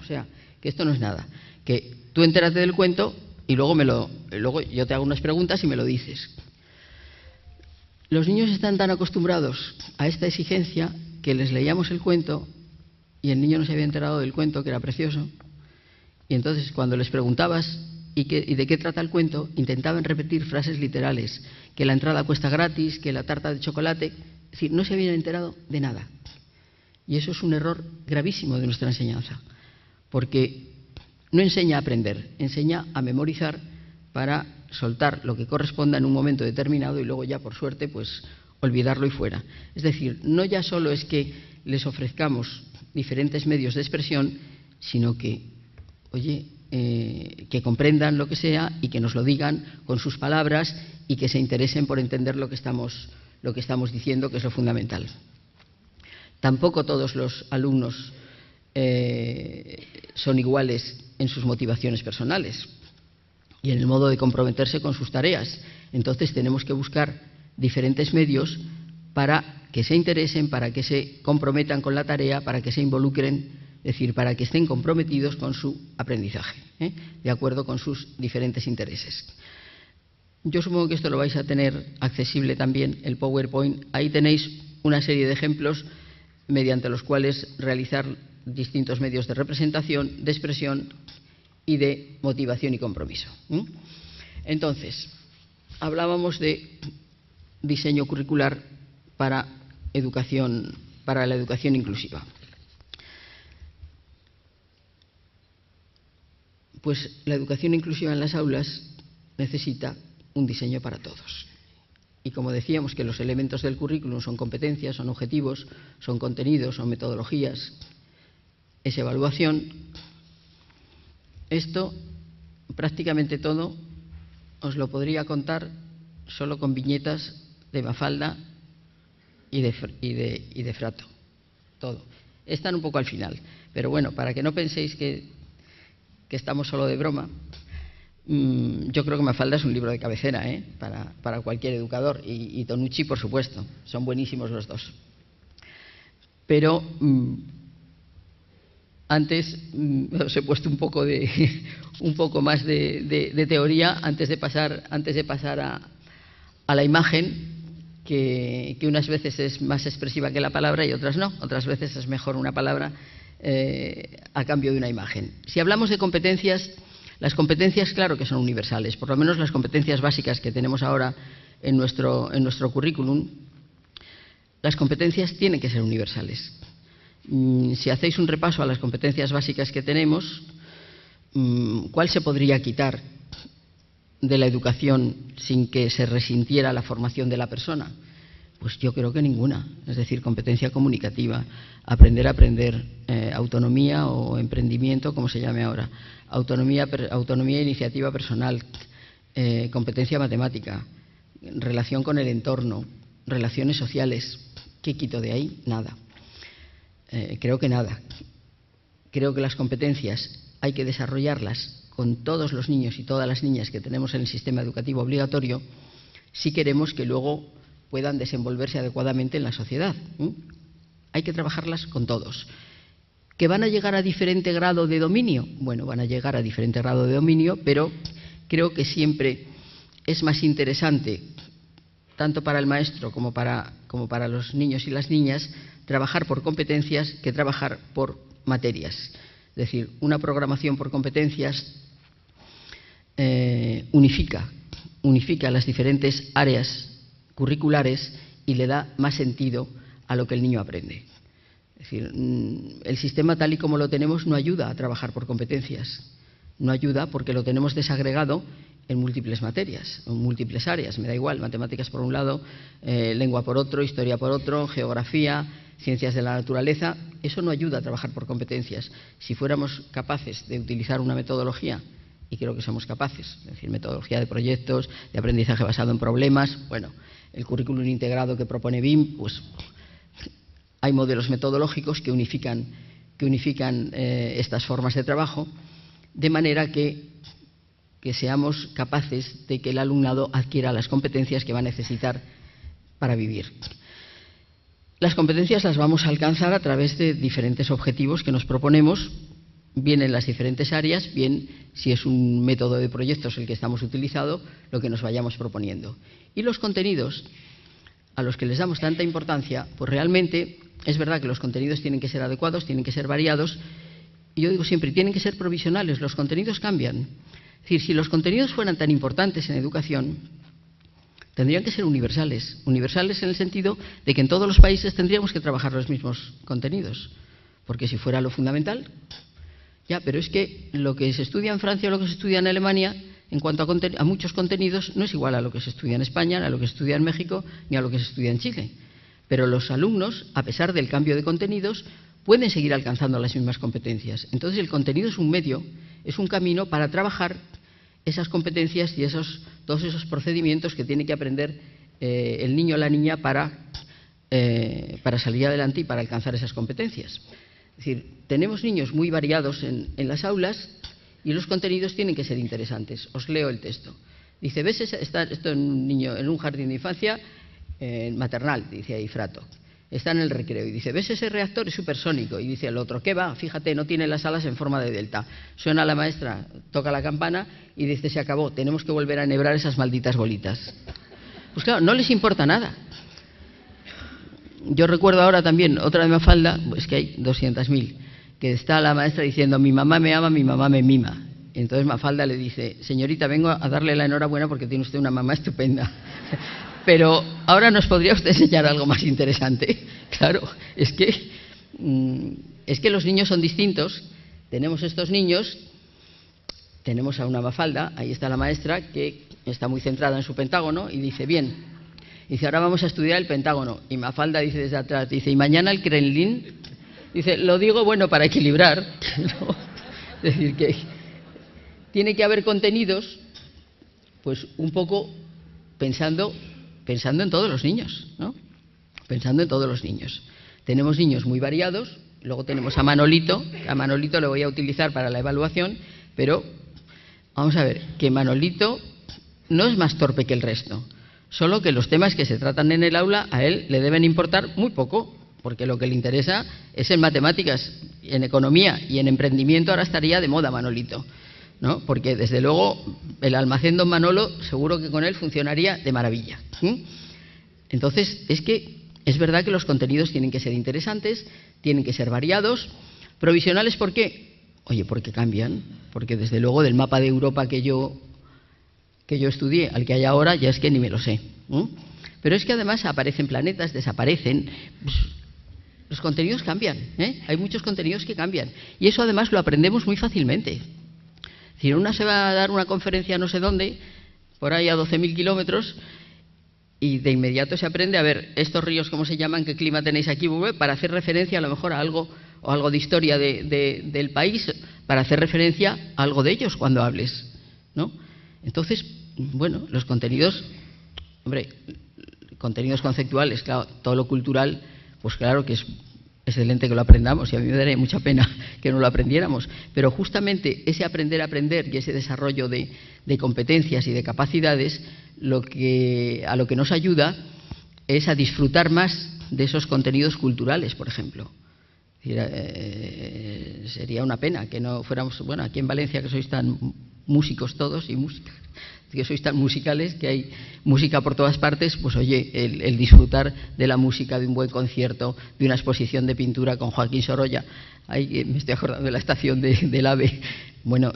que esto no es nada, que tú entérate del cuento y luego yo te hago unas preguntas y me lo dices. Los niños están tan acostumbrados a esta exigencia que les leíamos el cuento y el niño no se había enterado del cuento, que era precioso, y entonces cuando les preguntabas ¿y de qué trata el cuento?, intentaban repetir frases literales, que la entrada cuesta gratis, que la tarta de chocolate, es decir, no se habían enterado de nada. Y eso es un error gravísimo de nuestra enseñanza, porque no enseña a aprender, enseña a memorizar para soltar lo que corresponda en un momento determinado y luego ya, por suerte, pues olvidarlo y fuera. Es decir, no ya solo es que les ofrezcamos diferentes medios de expresión, sino que, que comprendan lo que sea y que nos lo digan con sus palabras y que se interesen por entender lo que estamos diciendo, que es lo fundamental. Tampoco todos los alumnos son iguales en sus motivaciones personales y en el modo de comprometerse con sus tareas. Entonces tenemos que buscar diferentes medios para que se interesen, para que se comprometan con la tarea, para que se involucren, es decir, para que estén comprometidos con su aprendizaje, de acuerdo con sus diferentes intereses. Yo supongo que esto lo vais a tener accesible también, el PowerPoint. Ahí tenéis una serie de ejemplos mediante los cuales realizar distintos medios de representación, de expresión y de motivación y compromiso. Entonces, hablábamos de diseño curricular para la educación inclusiva. Pues la educación inclusiva en las aulas necesita un diseño para todos. Y como decíamos que los elementos del currículum son competencias, son objetivos, son contenidos, son metodologías, es evaluación, esto prácticamente todo os lo podría contar solo con viñetas de Mafalda y de Frato, todo. Están un poco al final, pero bueno, para que no penséis que estamos solo de broma, yo creo que Mafalda es un libro de cabecera para cualquier educador, y Tonucci, por supuesto, son buenísimos los dos. Pero antes os he puesto un poco más de teoría antes de pasar a la imagen, que unas veces es más expresiva que la palabra y otras no. Otras veces es mejor una palabra a cambio de una imagen. Si hablamos de competencias, las competencias claro que son universales, por lo menos las competencias básicas que tenemos ahora en nuestro currículum, las competencias tienen que ser universales. Si hacéis un repaso a las competencias básicas que tenemos, ¿cuál se podría quitar de la educación sin que se resintiera la formación de la persona? Pues yo creo que ninguna. Es decir, competencia comunicativa, aprender a aprender, autonomía o emprendimiento, como se llame ahora, autonomía e iniciativa personal, competencia matemática, relación con el entorno, relaciones sociales. ¿Qué quito de ahí? Nada. Creo que nada. Creo que las competencias hay que desarrollarlas con todos los niños y todas las niñas que tenemos en el sistema educativo obligatorio si queremos que luego puedan desenvolverse adecuadamente en la sociedad. Hay que trabajarlas con todos. ¿Que van a llegar a diferente grado de dominio? Bueno, van a llegar a diferente grado de dominio, pero creo que siempre es más interesante, tanto para el maestro como para los niños y las niñas, trabajar por competencias que trabajar por materias. Es decir, una programación por competencias unifica las diferentes áreas curriculares y le da más sentido a lo que el niño aprende. Es decir, el sistema tal y como lo tenemos no ayuda a trabajar por competencias, no ayuda porque lo tenemos desagregado en múltiples materias, en múltiples áreas, me da igual, matemáticas por un lado, lengua por otro, historia por otro, geografía, ciencias de la naturaleza. Eso no ayuda a trabajar por competencias. Si fuéramos capaces de utilizar una metodología, y creo que somos capaces, es decir, metodología de proyectos, de aprendizaje basado en problemas, bueno, el currículum integrado que propone BIM, pues hay modelos metodológicos que unifican estas formas de trabajo, de manera que seamos capaces de que el alumnado adquiera las competencias que va a necesitar para vivir. Las competencias las vamos a alcanzar a través de diferentes objetivos que nos proponemos, bien en las diferentes áreas, bien si es un método de proyectos el que estamos utilizando, lo que nos vayamos proponiendo. Y los contenidos a los que les damos tanta importancia, pues realmente es verdad que los contenidos tienen que ser adecuados, tienen que ser variados, y yo digo siempre, tienen que ser provisionales, los contenidos cambian. Es decir, si los contenidos fueran tan importantes en educación, tendrían que ser universales. Universales en el sentido de que en todos los países tendríamos que trabajar los mismos contenidos. Porque si fuera lo fundamental, ya, pero es que lo que se estudia en Francia o lo que se estudia en Alemania, en cuanto a muchos contenidos, no es igual a lo que se estudia en España, a lo que se estudia en México, ni a lo que se estudia en Chile. Pero los alumnos, a pesar del cambio de contenidos, pueden seguir alcanzando las mismas competencias. Entonces, el contenido es un medio, es un camino para trabajar esas competencias y todos esos procedimientos que tiene que aprender el niño o la niña para salir adelante y para alcanzar esas competencias. Es decir, tenemos niños muy variados en las aulas y los contenidos tienen que ser interesantes. Os leo el texto. Dice, ¿ves esto en un niño en un jardín de infancia maternal? Dice ahí Frato. Está en el recreo y dice, ¿ves ese reactor? Es supersónico. Y dice el otro, ¿qué va? Fíjate, no tiene las alas en forma de delta. Suena la maestra, toca la campana y dice, se acabó, tenemos que volver a enhebrar esas malditas bolitas. Pues claro, no les importa nada. Yo recuerdo ahora también otra de Mafalda, es que hay 200.000, que está la maestra diciendo, mi mamá me ama, mi mamá me mima. Y entonces Mafalda le dice, señorita, vengo a darle la enhorabuena porque tiene usted una mamá estupenda. Pero ahora nos podría usted enseñar algo más interesante. Claro, es que los niños son distintos. Tenemos estos niños, tenemos a una Mafalda, ahí está la maestra, que está muy centrada en su pentágono y dice, bien, dice, ahora vamos a estudiar el pentágono. Y Mafalda dice desde atrás, dice, ¿y mañana el Kremlin? Dice, lo digo, bueno, para equilibrar. ¿No? Es decir, que tiene que haber contenidos, pues un poco pensando en todos los niños, ¿no? Pensando en todos los niños. Tenemos niños muy variados, luego tenemos a Manolito le voy a utilizar para la evaluación, pero vamos a ver, que Manolito no es más torpe que el resto, solo que los temas que se tratan en el aula a él le deben importar muy poco, porque lo que le interesa es en matemáticas, en economía y en emprendimiento. Ahora estaría de moda Manolito, ¿no? Porque desde luego el almacén Don Manolo seguro que con él funcionaría de maravilla. Entonces es verdad que los contenidos tienen que ser interesantes, tienen que ser variados. Provisionales, ¿por qué? Oye, porque cambian, porque desde luego del mapa de Europa que yo estudié al que hay ahora ya es que ni me lo sé. Pero es que además aparecen planetas, desaparecen. Los contenidos cambian, hay muchos contenidos que cambian y eso además lo aprendemos muy fácilmente. decir, una se va a dar una conferencia no sé dónde, por ahí a 12.000 kilómetros, y de inmediato se aprende a ver estos ríos, ¿cómo se llaman? ¿Qué clima tenéis aquí? Para hacer referencia a lo mejor a algo o algo de historia del país, para hacer referencia a algo de ellos cuando hables, ¿no? Entonces, bueno, los contenidos, hombre, contenidos conceptuales, claro, todo lo cultural, pues claro que es excelente que lo aprendamos, y a mí me daría mucha pena que no lo aprendiéramos, pero justamente ese aprender a aprender y ese desarrollo de competencias y de capacidades, a lo que nos ayuda es a disfrutar más de esos contenidos culturales, por ejemplo. Sería una pena que no fuéramos, bueno, aquí en Valencia, que sois tan músicos todos y músicas, que sois tan musicales, que hay música por todas partes, pues oye, el disfrutar de la música, de un buen concierto, de una exposición de pintura con Joaquín Sorolla, ahí me estoy acordando de la estación del AVE, bueno,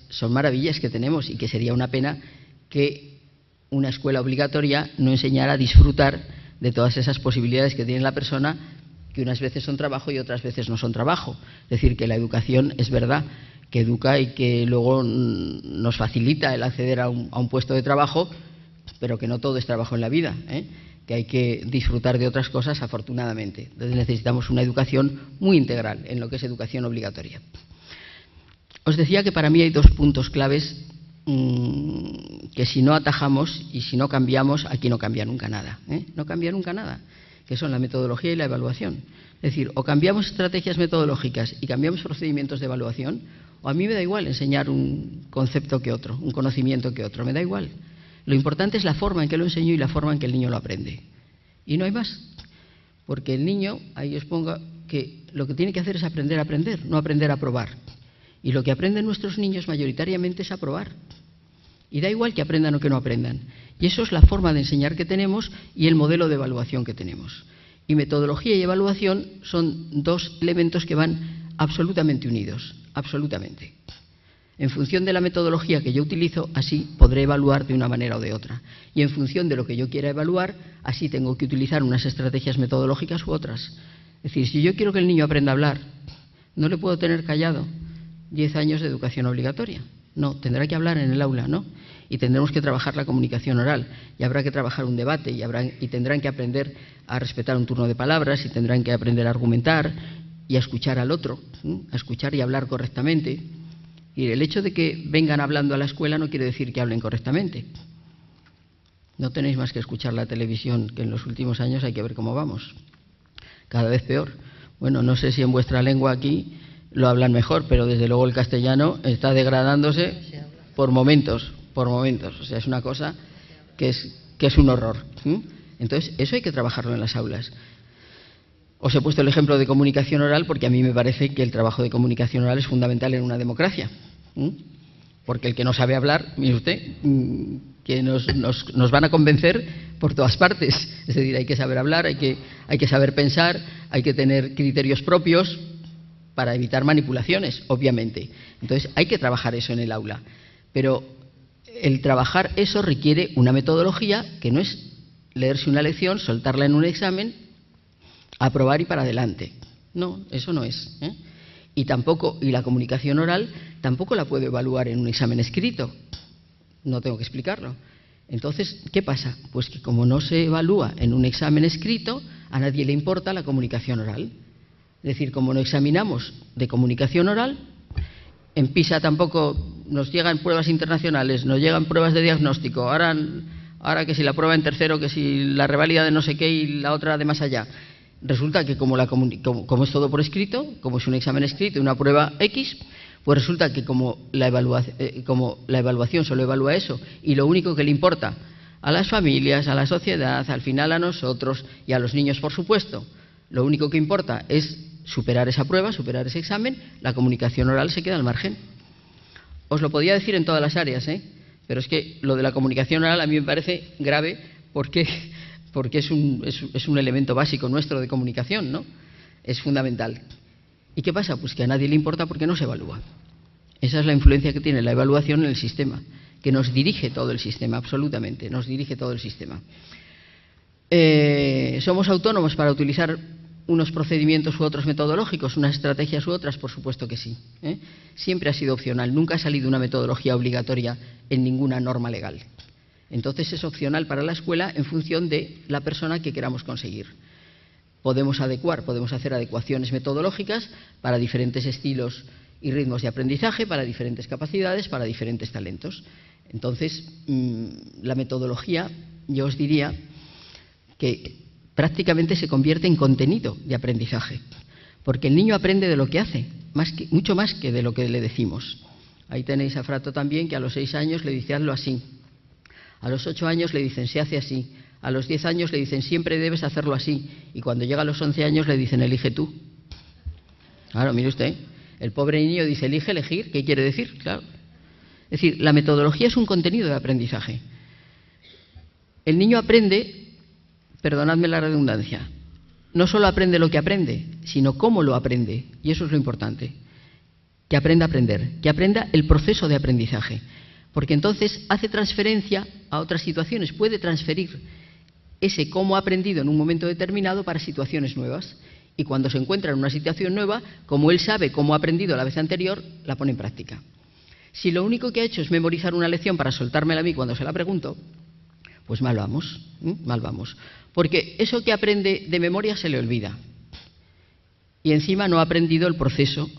son maravillas que tenemos, y que sería una pena que una escuela obligatoria no enseñara a disfrutar de todas esas posibilidades que tiene la persona, que unas veces son trabajo y otras veces no son trabajo. Es decir, que la educación es verdad que educa y que luego nos facilita el acceder a un puesto de trabajo, pero que no todo es trabajo en la vida, que hay que disfrutar de otras cosas, afortunadamente. Entonces necesitamos una educación muy integral en lo que es educación obligatoria. Os decía que para mí hay dos puntos claves que si no atajamos y si no cambiamos, aquí no cambia nunca nada, no cambia nunca nada, que son la metodología y la evaluación. Es decir, o cambiamos estrategias metodológicas y cambiamos procedimientos de evaluación, o a mí me da igual enseñar un concepto que otro, un conocimiento que otro, me da igual. Lo importante es la forma en que lo enseño y la forma en que el niño lo aprende. Y no hay más, porque el niño, ahí os pongo que lo que tiene que hacer es aprender a aprender, no aprender a probar. Y lo que aprenden nuestros niños mayoritariamente es a probar. Y da igual que aprendan o que no aprendan. Y eso es la forma de enseñar que tenemos y el modelo de evaluación que tenemos. Y metodología y evaluación son dos elementos que van absolutamente unidos, absolutamente. En función de la metodología que yo utilizo, así podré evaluar de una manera o de otra. Y en función de lo que yo quiera evaluar, así tengo que utilizar unas estrategias metodológicas u otras. Es decir, si yo quiero que el niño aprenda a hablar, no le puedo tener callado 10 años de educación obligatoria. No, tendrá que hablar en el aula, ¿no? Y tendremos que trabajar la comunicación oral, y habrá que trabajar un debate, y tendrán que aprender a respetar un turno de palabras, y tendrán que aprender a argumentar y a escuchar al otro, a escuchar y hablar correctamente. Y el hecho de que vengan hablando a la escuela no quiere decir que hablen correctamente. No tenéis más que escuchar la televisión, que en los últimos años hay que ver cómo vamos. Cada vez peor. Bueno, no sé si en vuestra lengua aquí lo hablan mejor, pero desde luego el castellano está degradándose por momentos. O sea, es una cosa que es un horror. Entonces, eso hay que trabajarlo en las aulas. Os he puesto el ejemplo de comunicación oral porque a mí me parece que el trabajo de comunicación oral es fundamental en una democracia. Porque el que no sabe hablar, mire usted, que nos van a convencer por todas partes. Es decir, hay que saber hablar, hay que saber pensar, hay que tener criterios propios para evitar manipulaciones, obviamente. Entonces, hay que trabajar eso en el aula. Pero el trabajar eso requiere una metodología que no es leerse una lección, soltarla en un examen, aprobar y para adelante. No, eso no es. Y la comunicación oral tampoco la puedo evaluar en un examen escrito. No tengo que explicarlo. Entonces, ¿qué pasa? Pues que como no se evalúa en un examen escrito, a nadie le importa la comunicación oral. Es decir, como no examinamos de comunicación oral, en PISA tampoco nos llegan pruebas internacionales, nos llegan pruebas de diagnóstico, ahora que si la prueba en tercero, que si la reválida de no sé qué y la otra de más allá. Resulta que como es todo por escrito, como es un examen escrito y una prueba X, pues resulta que como la evaluación solo evalúa eso y lo único que le importa a las familias, a la sociedad, al final a nosotros y a los niños, por supuesto, lo único que importa es superar esa prueba, superar ese examen, la comunicación oral se queda al margen. Os lo podía decir en todas las áreas, pero es que lo de la comunicación oral a mí me parece grave porque es un elemento básico nuestro de comunicación, ¿no? Es fundamental. ¿Y qué pasa? Pues que a nadie le importa porque no se evalúa. Esa es la influencia que tiene la evaluación en el sistema, que nos dirige todo el sistema, absolutamente, nos dirige todo el sistema. Somos autónomos para utilizar unos procedimientos u otros metodológicos, unas estrategias u otras? Por supuesto que sí, ¿eh? Siempre ha sido opcional, nunca ha salido una metodología obligatoria en ninguna norma legal. Entonces es opcional para la escuela en función de la persona que queramos conseguir. Podemos hacer adecuaciones metodológicas para diferentes estilos y ritmos de aprendizaje, para diferentes capacidades, para diferentes talentos. Entonces, la metodología, yo os diría que prácticamente se convierte en contenido de aprendizaje, porque el niño aprende de lo que hace, mucho más que de lo que le decimos. Ahí tenéis a Frato también, que a los 6 años le dice hazlo así, a los 8 años le dicen se hace así, a los 10 años le dicen siempre debes hacerlo así, y cuando llega a los 11 años le dicen elige tú. Claro, mire usted, el pobre niño dice elegir, ¿qué quiere decir? Claro. Es decir, la metodología es un contenido de aprendizaje. El niño aprende, perdonadme la redundancia, no solo aprende lo que aprende, sino cómo lo aprende, y eso es lo importante, que aprenda a aprender, que aprenda el proceso de aprendizaje, porque entonces hace transferencia a otras situaciones, puede transferir ese cómo ha aprendido en un momento determinado para situaciones nuevas, y cuando se encuentra en una situación nueva, como él sabe cómo ha aprendido la vez anterior, la pone en práctica. Si lo único que ha hecho es memorizar una lección para soltármela a mí cuando se la pregunto, pues mal vamos, mal vamos. Porque eso que aprende de memoria se le olvida. Y encima no ha aprendido el proceso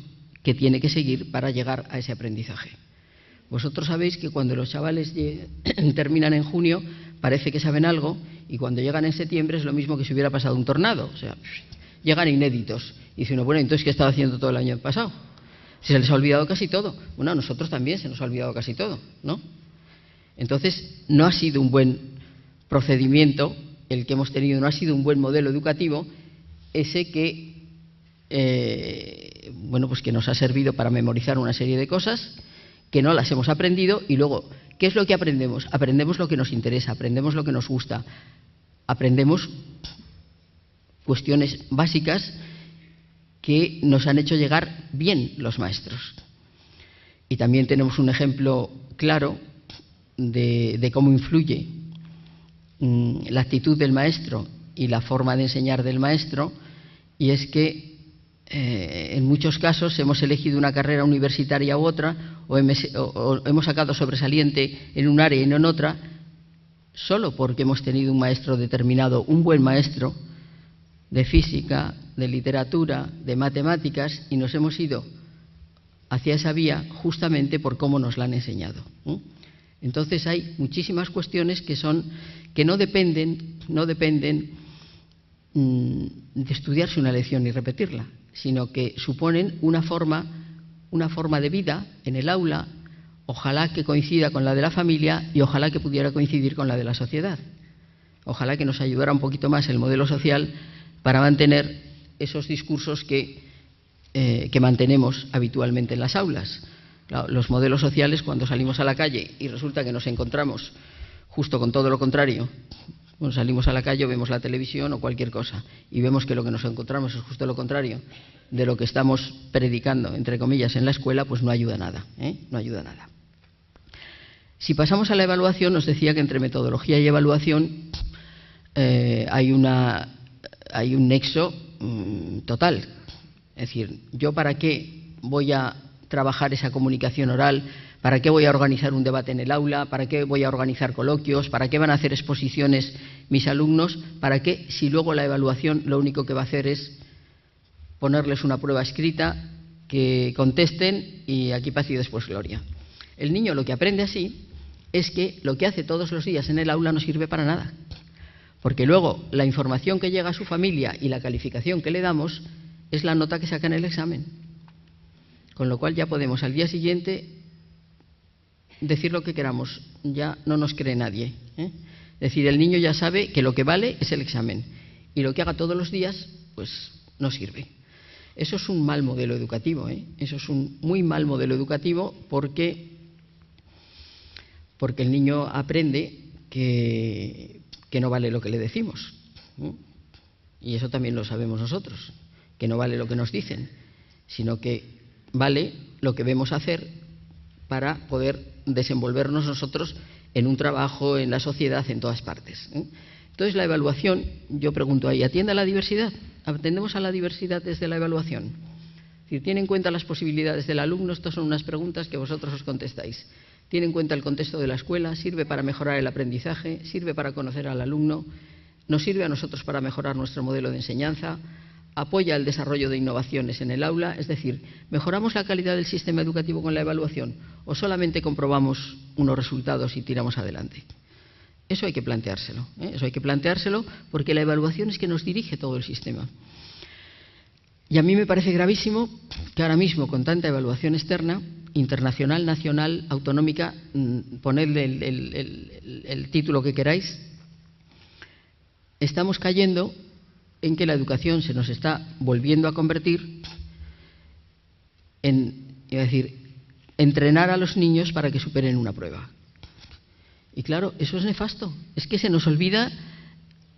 que tiene que seguir para llegar a ese aprendizaje. Vosotros sabéis que cuando los chavales terminan en junio parece que saben algo, y cuando llegan en septiembre es lo mismo que si hubiera pasado un tornado. O sea, llegan inéditos. Y dice uno, bueno, entonces ¿qué estaba haciendo todo el año pasado? Se les ha olvidado casi todo. Bueno, a nosotros también se nos ha olvidado casi todo, ¿no? Entonces, no ha sido un buen procedimiento el que hemos tenido, no ha sido un buen modelo educativo ese que, bueno, pues que nos ha servido para memorizar una serie de cosas que no las hemos aprendido, y luego, ¿qué es lo que aprendemos? Aprendemos lo que nos interesa, aprendemos lo que nos gusta, aprendemos cuestiones básicas que nos han hecho llegar bien los maestros. Y también tenemos un ejemplo claro de cómo influye la actitud del maestro y la forma de enseñar del maestro, y es que en muchos casos hemos elegido una carrera universitaria u otra, o hemos sacado sobresaliente en un área y no en otra, solo porque hemos tenido un maestro determinado, un buen maestro de física, de literatura, de matemáticas, y nos hemos ido hacia esa vía justamente por cómo nos la han enseñado. Entonces hay muchísimas cuestiones que no dependen de estudiarse una lección y repetirla, sino que suponen una forma de vida en el aula, ojalá que coincida con la de la familia y ojalá que pudiera coincidir con la de la sociedad. Ojalá que nos ayudara un poquito más el modelo social para mantener esos discursos que mantenemos habitualmente en las aulas. Claro, los modelos sociales, cuando salimos a la calle y resulta que nos encontramos justo con todo lo contrario, cuando salimos a la calle vemos la televisión o cualquier cosa y vemos que lo que nos encontramos es justo lo contrario de lo que estamos predicando, entre comillas, en la escuela, pues no ayuda nada, no ayuda nada. Si pasamos a la evaluación, os decía que entre metodología y evaluación hay un nexo total. Es decir, ¿yo para qué voy a trabajar esa comunicación oral? ¿Para qué voy a organizar un debate en el aula? ¿Para qué voy a organizar coloquios? ¿Para qué van a hacer exposiciones mis alumnos? ¿Para qué, si luego la evaluación lo único que va a hacer es ponerles una prueba escrita, que contesten y aquí paz y después gloria? El niño lo que aprende así es que lo que hace todos los días en el aula no sirve para nada, porque luego la información que llega a su familia y la calificación que le damos es la nota que saca en el examen. Con lo cual ya podemos al día siguiente decir lo que queramos, ya no nos cree nadie. Es decir, el niño ya sabe que lo que vale es el examen y lo que haga todos los días, pues no sirve. Eso es un mal modelo educativo, Eso es un muy mal modelo educativo porque el niño aprende que no vale lo que le decimos. Y eso también lo sabemos nosotros, que no vale lo que nos dicen, sino que vale lo que vemos hacer para poder desenvolvernos nosotros en un trabajo, en la sociedad, en todas partes. Entonces la evaluación, yo pregunto ahí, ¿atiende a la diversidad? ¿Atendemos a la diversidad desde la evaluación? Es decir, ¿tiene en cuenta las posibilidades del alumno? Estas son unas preguntas que vosotros os contestáis. ¿Tiene en cuenta el contexto de la escuela? ¿Sirve para mejorar el aprendizaje? ¿Sirve para conocer al alumno? ¿Nos sirve a nosotros para mejorar nuestro modelo de enseñanza? ¿Apoya el desarrollo de innovaciones en el aula? Es decir, ¿mejoramos la calidad del sistema educativo con la evaluación o solamente comprobamos unos resultados y tiramos adelante? Eso hay que planteárselo, Eso hay que planteárselo porque la evaluación es que nos dirige todo el sistema. Y a mí me parece gravísimo que ahora mismo, con tanta evaluación externa, internacional, nacional, autonómica, ponedle el título que queráis, estamos cayendo en que la educación se nos está volviendo a convertir en, es decir, entrenar a los niños para que superen una prueba. Y claro, eso es nefasto. Es que se nos olvida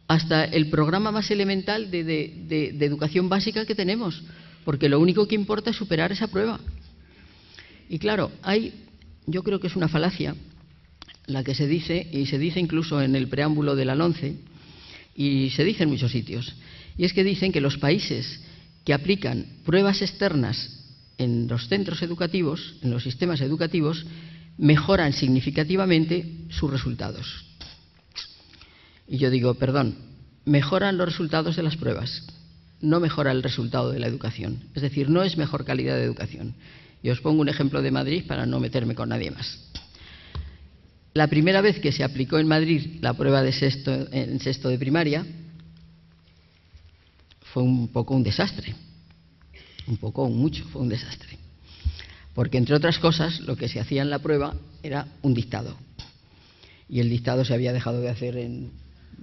hasta el programa más elemental de educación básica que tenemos, porque lo único que importa es superar esa prueba. Y claro, yo creo que es una falacia la que se dice, y se dice incluso en el preámbulo de la LOMCE, y se dice en muchos sitios, y es que dicen que los países que aplican pruebas externas en los centros educativos, en los sistemas educativos, mejoran significativamente sus resultados. Y yo digo, perdón, mejoran los resultados de las pruebas, no mejora el resultado de la educación. Es decir, no es mejor calidad de educación. Y os pongo un ejemplo de Madrid para no meterme con nadie más. La primera vez que se aplicó en Madrid la prueba de sexto de primaria fue un poco un desastre. Un poco o mucho fue un desastre. Porque, entre otras cosas, lo que se hacía en la prueba era un dictado. Y el dictado se había dejado de hacer en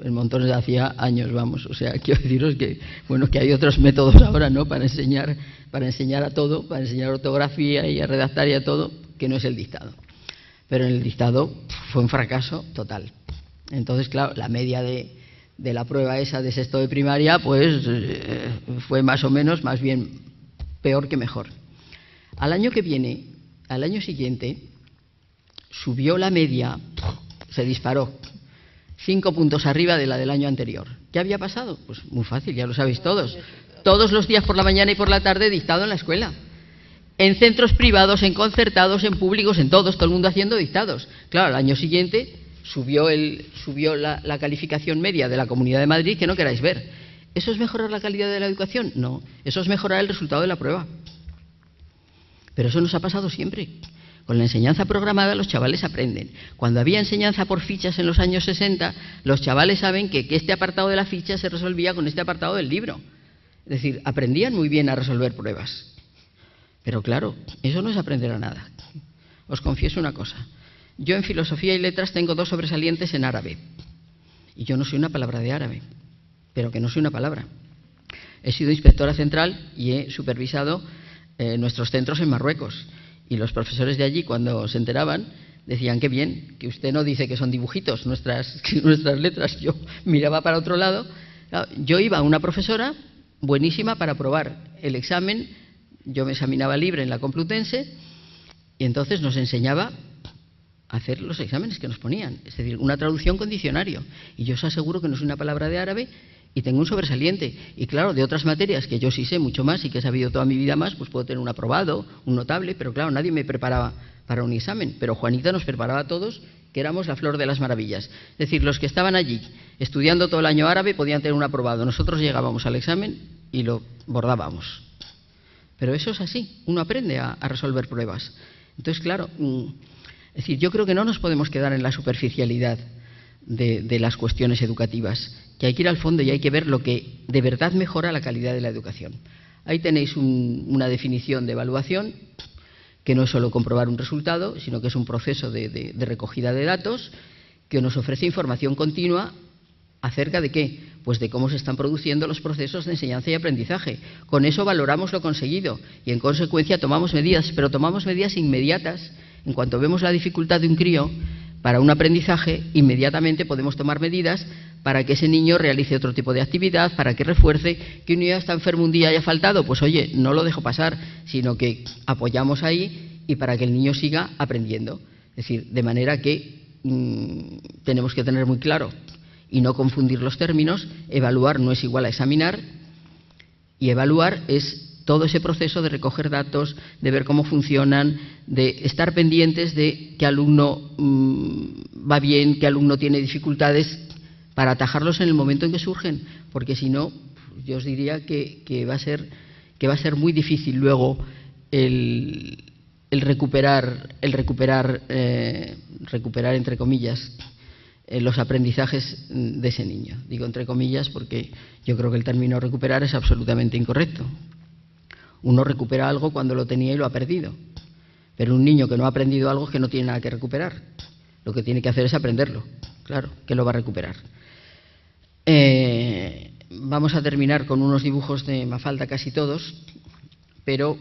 montones de hacía años, vamos. O sea, quiero deciros que, bueno, que hay otros métodos ahora, ¿no?, para enseñar a todo, para enseñar ortografía y a redactar y a todo, que no es el dictado. Pero en el dictado fue un fracaso total. Entonces, claro, la media de la prueba esa de sexto de primaria, pues fue más o menos, más bien peor que mejor. Al año que viene, al año siguiente, subió la media, se disparó, 5 puntos arriba de la del año anterior. ¿Qué había pasado? Pues muy fácil, ya lo sabéis todos. Todos los días por la mañana y por la tarde dictado en la escuela. En centros privados, en concertados, en públicos, en todos, todo el mundo haciendo dictados. Claro, al año siguiente subió la calificación media de la Comunidad de Madrid, que no queráis ver. ¿Eso es mejorar la calidad de la educación? No, eso es mejorar el resultado de la prueba. Pero eso nos ha pasado siempre. Con la enseñanza programada los chavales aprenden. Cuando había enseñanza por fichas en los años 60, los chavales saben que este apartado de la ficha se resolvía con este apartado del libro. Es decir, aprendían muy bien a resolver pruebas. Pero claro, eso no es aprender a nada. Os confieso una cosa. Yo en Filosofía y Letras tengo 2 sobresalientes en árabe. Y yo no soy una palabra de árabe, pero que no soy una palabra. He sido inspectora central y he supervisado nuestros centros en Marruecos. Y los profesores de allí, cuando se enteraban, decían, qué bien, que usted no dice que son dibujitos nuestras letras. Yo miraba para otro lado. Yo iba a una profesora buenísima para aprobar el examen. Yo me examinaba libre en la Complutense y entonces nos enseñaba a hacer los exámenes que nos ponían. Es decir, una traducción con diccionario. Y yo os aseguro que no es una palabra de árabe y tengo un sobresaliente. Y claro, de otras materias que yo sí sé mucho más y que he sabido toda mi vida más, pues puedo tener un aprobado, un notable, pero claro, nadie me preparaba para un examen. Pero Juanita nos preparaba a todos, que éramos la flor de las maravillas. Es decir, los que estaban allí estudiando todo el año árabe podían tener un aprobado. Nosotros llegábamos al examen y lo bordábamos. Pero eso es así, uno aprende a resolver pruebas. Entonces, claro, es decir, yo creo que no nos podemos quedar en la superficialidad de las cuestiones educativas, que hay que ir al fondo y hay que ver lo que de verdad mejora la calidad de la educación. Ahí tenéis una definición de evaluación, que no es solo comprobar un resultado, sino que es un proceso de recogida de datos que nos ofrece información continua ¿acerca de qué? Pues de cómo se están produciendo los procesos de enseñanza y aprendizaje. Con eso valoramos lo conseguido y, en consecuencia, tomamos medidas, pero tomamos medidas inmediatas. En cuanto vemos la dificultad de un crío para un aprendizaje, inmediatamente podemos tomar medidas para que ese niño realice otro tipo de actividad, para que refuerce. Que un niño está enfermo un día y haya faltado, pues oye, no lo dejo pasar, sino que apoyamos ahí y para que el niño siga aprendiendo. Es decir, de manera que tenemos que tener muy claro y no confundir los términos. Evaluar no es igual a examinar Y evaluar es todo ese proceso de recoger datos, de ver cómo funcionan, de estar pendientes de qué alumno va bien, qué alumno tiene dificultades, para atajarlos en el momento en que surgen, porque si no, yo os diría que va a ser muy difícil luego el recuperar entre comillas los aprendizajes de ese niño. Digo entre comillas porque yo creo que el término recuperar es absolutamente incorrecto. Uno recupera algo cuando lo tenía y lo ha perdido, pero un niño que no ha aprendido algo es que no tiene nada que recuperar. Lo que tiene que hacer es aprenderlo, claro, que lo va a recuperar. Vamos a terminar con unos dibujos de Mafalda, casi todos, pero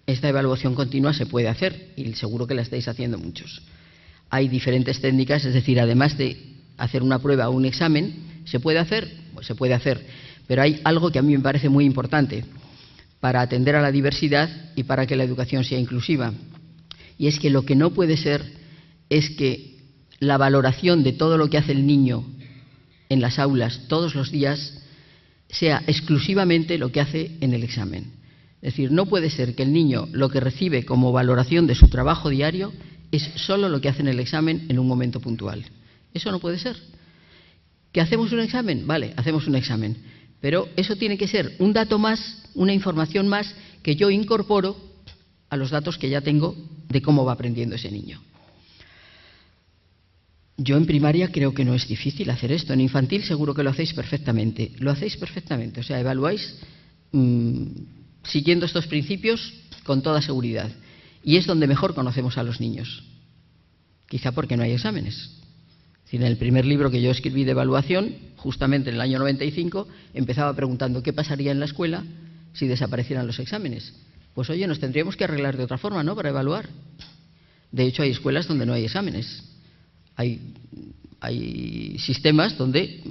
esta evaluación continua se puede hacer y seguro que la estáis haciendo muchos. Hay diferentes técnicas, es decir, además de hacer una prueba o un examen, ¿se puede hacer? Pues se puede hacer, pero hay algo que a mí me parece muy importante para atender a la diversidad y para que la educación sea inclusiva, y es que lo que no puede ser es que la valoración de todo lo que hace el niño en las aulas todos los días sea exclusivamente lo que hace en el examen. Es decir, no puede ser que el niño lo que recibe como valoración de su trabajo diario es solo lo que hace en el examen en un momento puntual. Eso no puede ser. ¿Que hacemos un examen? Vale, hacemos un examen. Pero eso tiene que ser un dato más, una información más que yo incorporo a los datos que ya tengo de cómo va aprendiendo ese niño. Yo en primaria creo que no es difícil hacer esto. En infantil seguro que lo hacéis perfectamente. Lo hacéis perfectamente. O sea, evaluáis siguiendo estos principios con toda seguridad. Y es donde mejor conocemos a los niños. Quizá porque no hay exámenes. En el primer libro que yo escribí de evaluación, justamente en el año 95, empezaba preguntando qué pasaría en la escuela si desaparecieran los exámenes. Pues oye, nos tendríamos que arreglar de otra forma, ¿no?, para evaluar. De hecho, hay escuelas donde no hay exámenes. Hay sistemas donde,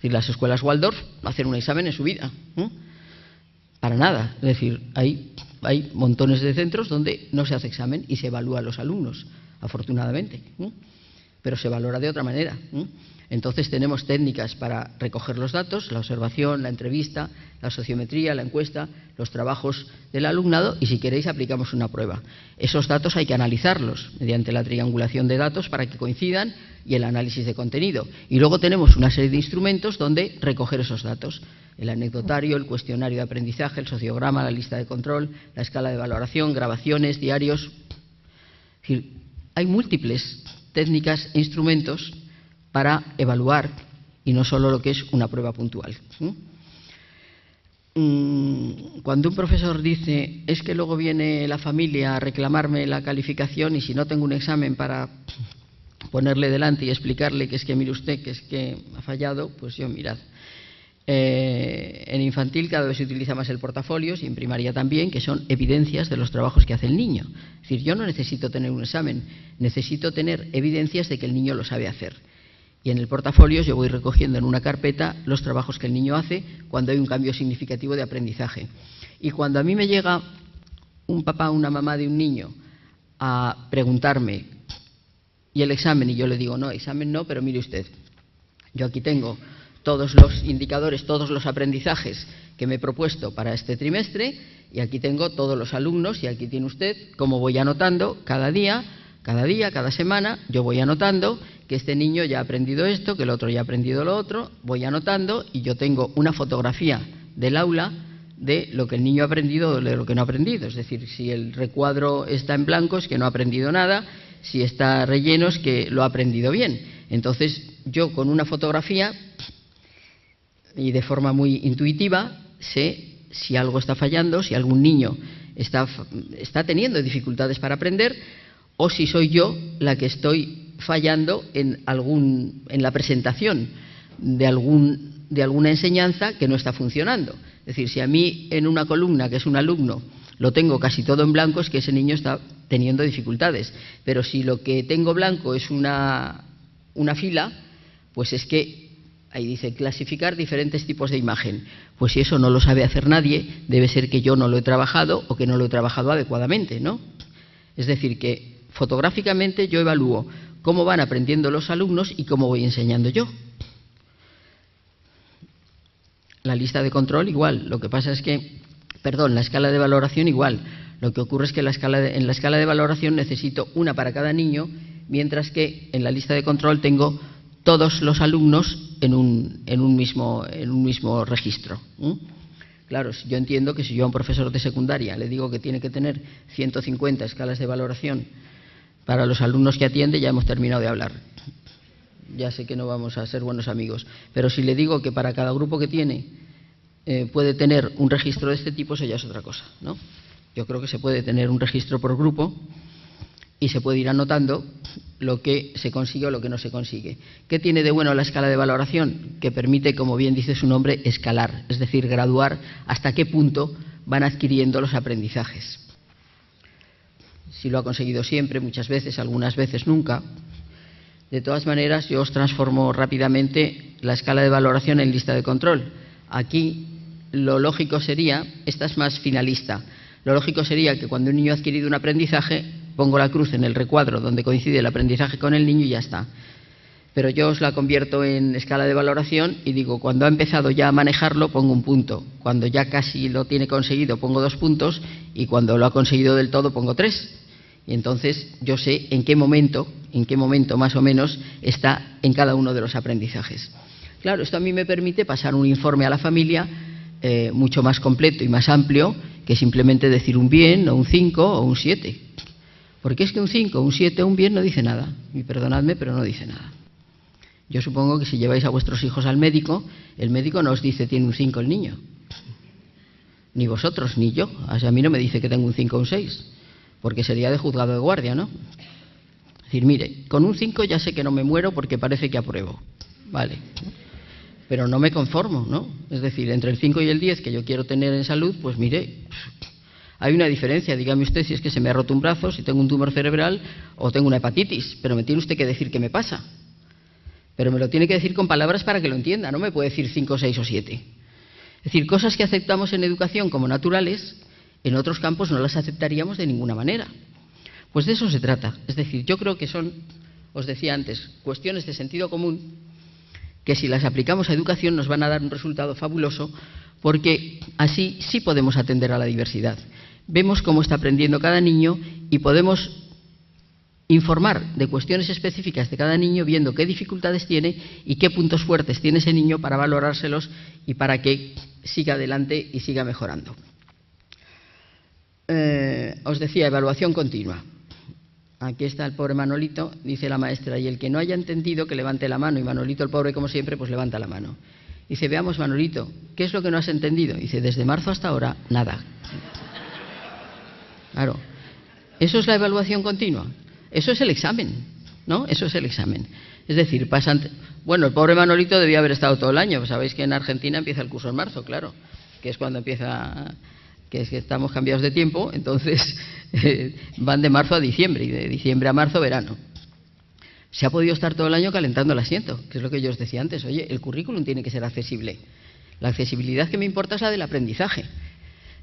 las escuelas Waldorf no hacen un examen en su vida, para nada. Es decir, hay montones de centros donde no se hace examen y se evalúa a los alumnos, afortunadamente, pero se valora de otra manera. Entonces tenemos técnicas para recoger los datos, la observación, la entrevista, la sociometría, la encuesta, los trabajos del alumnado y, si queréis, aplicamos una prueba. Esos datos hay que analizarlos mediante la triangulación de datos para que coincidan y el análisis de contenido. Y luego tenemos una serie de instrumentos donde recoger esos datos: el anecdotario, el cuestionario de aprendizaje, el sociograma, la lista de control, la escala de valoración, grabaciones, diarios. Es decir, hay múltiples técnicas e instrumentos para evaluar y no solo lo que es una prueba puntual. Cuando un profesor dice es que luego viene la familia a reclamarme la calificación y si no tengo un examen para ponerle delante y explicarle que es que mire usted que es que ha fallado, pues yo mirad. En infantil cada vez se utiliza más el portafolios y en primaria también, que son evidencias de los trabajos que hace el niño. Es decir, yo no necesito tener un examen, necesito tener evidencias de que el niño lo sabe hacer. Y en el portafolios yo voy recogiendo en una carpeta los trabajos que el niño hace cuando hay un cambio significativo de aprendizaje. Y cuando a mí me llega un papá o una mamá de un niño a preguntarme ¿y el examen? Y yo le digo, no, examen no, pero mire usted, yo aquí tengo todos los indicadores, todos los aprendizajes que me he propuesto para este trimestre y aquí tengo todos los alumnos y aquí tiene usted cómo voy anotando cada día, cada semana, yo voy anotando que este niño ya ha aprendido esto, que el otro ya ha aprendido lo otro, voy anotando y yo tengo una fotografía del aula de lo que el niño ha aprendido o de lo que no ha aprendido. Es decir, si el recuadro está en blanco es que no ha aprendido nada, si está relleno es que lo ha aprendido bien. Entonces, yo con una fotografía y de forma muy intuitiva sé si algo está fallando, si algún niño está teniendo dificultades para aprender o si soy yo la que estoy fallando en la presentación de alguna enseñanza que no está funcionando. Es decir, si a mí en una columna, que es un alumno, lo tengo casi todo en blanco, es que ese niño está teniendo dificultades. Pero si lo que tengo blanco es una fila, pues es que ahí dice clasificar diferentes tipos de imagen. Pues si eso no lo sabe hacer nadie, debe ser que yo no lo he trabajado o que no lo he trabajado adecuadamente, ¿no? Es decir, que fotográficamente yo evalúo cómo van aprendiendo los alumnos y cómo voy enseñando yo. La lista de control igual. Lo que pasa es que, la escala de valoración igual. Lo que ocurre es que en la escala de valoración necesito una para cada niño, mientras que en la lista de control tengo todos los alumnos en un mismo registro. Claro, yo entiendo que si yo a un profesor de secundaria le digo que tiene que tener 150 escalas de valoración para los alumnos que atiende, ya hemos terminado de hablar. Ya sé que no vamos a ser buenos amigos, pero si le digo que para cada grupo que tiene puede tener un registro de este tipo, eso ya es otra cosa, ¿no? Yo creo que se puede tener un registro por grupo y se puede ir anotando lo que se consigue o lo que no se consigue. ¿Qué tiene de bueno la escala de valoración? Que permite, como bien dice su nombre, escalar, es decir, graduar hasta qué punto van adquiriendo los aprendizajes. Si lo ha conseguido siempre, muchas veces, algunas veces nunca. De todas maneras, yo os transformo rápidamente la escala de valoración en lista de control. Aquí lo lógico sería, esta es más finalista, lo lógico sería que cuando un niño ha adquirido un aprendizaje, pongo la cruz en el recuadro donde coincide el aprendizaje con el niño y ya está. Pero yo os la convierto en escala de valoración y digo, cuando ha empezado ya a manejarlo, pongo un punto. Cuando ya casi lo tiene conseguido, pongo 2 puntos y cuando lo ha conseguido del todo, pongo 3. Y entonces yo sé en qué momento más o menos está en cada uno de los aprendizajes. Claro, esto a mí me permite pasar un informe a la familia mucho más completo y más amplio que simplemente decir un bien o un 5 o un 7. Porque es que un 5, un 7 o un bien no dice nada. Y perdonadme, pero no dice nada. Yo supongo que si lleváis a vuestros hijos al médico, el médico no os dice tiene un 5 el niño. Ni vosotros, ni yo. O sea, a mí no me dice que tengo un 5 o un 6. Porque sería de juzgado de guardia, ¿no? Es decir, mire, con un 5 ya sé que no me muero porque parece que apruebo. Vale. Pero no me conformo, ¿no? Es decir, entre el 5 y el 10 que yo quiero tener en salud, pues mire, hay una diferencia. Dígame usted si es que se me ha roto un brazo, si tengo un tumor cerebral o tengo una hepatitis. Pero me tiene usted que decir qué me pasa. Pero me lo tiene que decir con palabras para que lo entienda. No me puede decir 5, 6 o 7. Es decir, cosas que aceptamos en educación como naturales, en otros campos no las aceptaríamos de ninguna manera. Pues de eso se trata. Es decir, yo creo que son, os decía antes, cuestiones de sentido común que si las aplicamos a educación nos van a dar un resultado fabuloso, porque así sí podemos atender a la diversidad. Vemos cómo está aprendiendo cada niño y podemos informar de cuestiones específicas de cada niño, viendo qué dificultades tiene y qué puntos fuertes tiene ese niño para valorárselos y para que siga adelante y siga mejorando. Os decía, evaluación continua. Aquí está el pobre Manolito, dice la maestra, y el que no haya entendido que levante la mano. Y Manolito, el pobre, como siempre, pues levanta la mano. Dice, veamos, Manolito, ¿qué es lo que no has entendido? Dice, desde marzo hasta ahora, nada. Claro, eso es la evaluación continua. Eso es el examen, ¿no? Eso es el examen. Es decir, bueno, el pobre Manolito debía haber estado todo el año. Sabéis que en Argentina empieza el curso en marzo, claro, que es cuando empieza, que es que estamos cambiados de tiempo, entonces van de marzo a diciembre y de diciembre a marzo verano. Se ha podido estar todo el año calentando el asiento, que es lo que yo os decía antes. Oye, el currículum tiene que ser accesible. La accesibilidad que me importa es la del aprendizaje.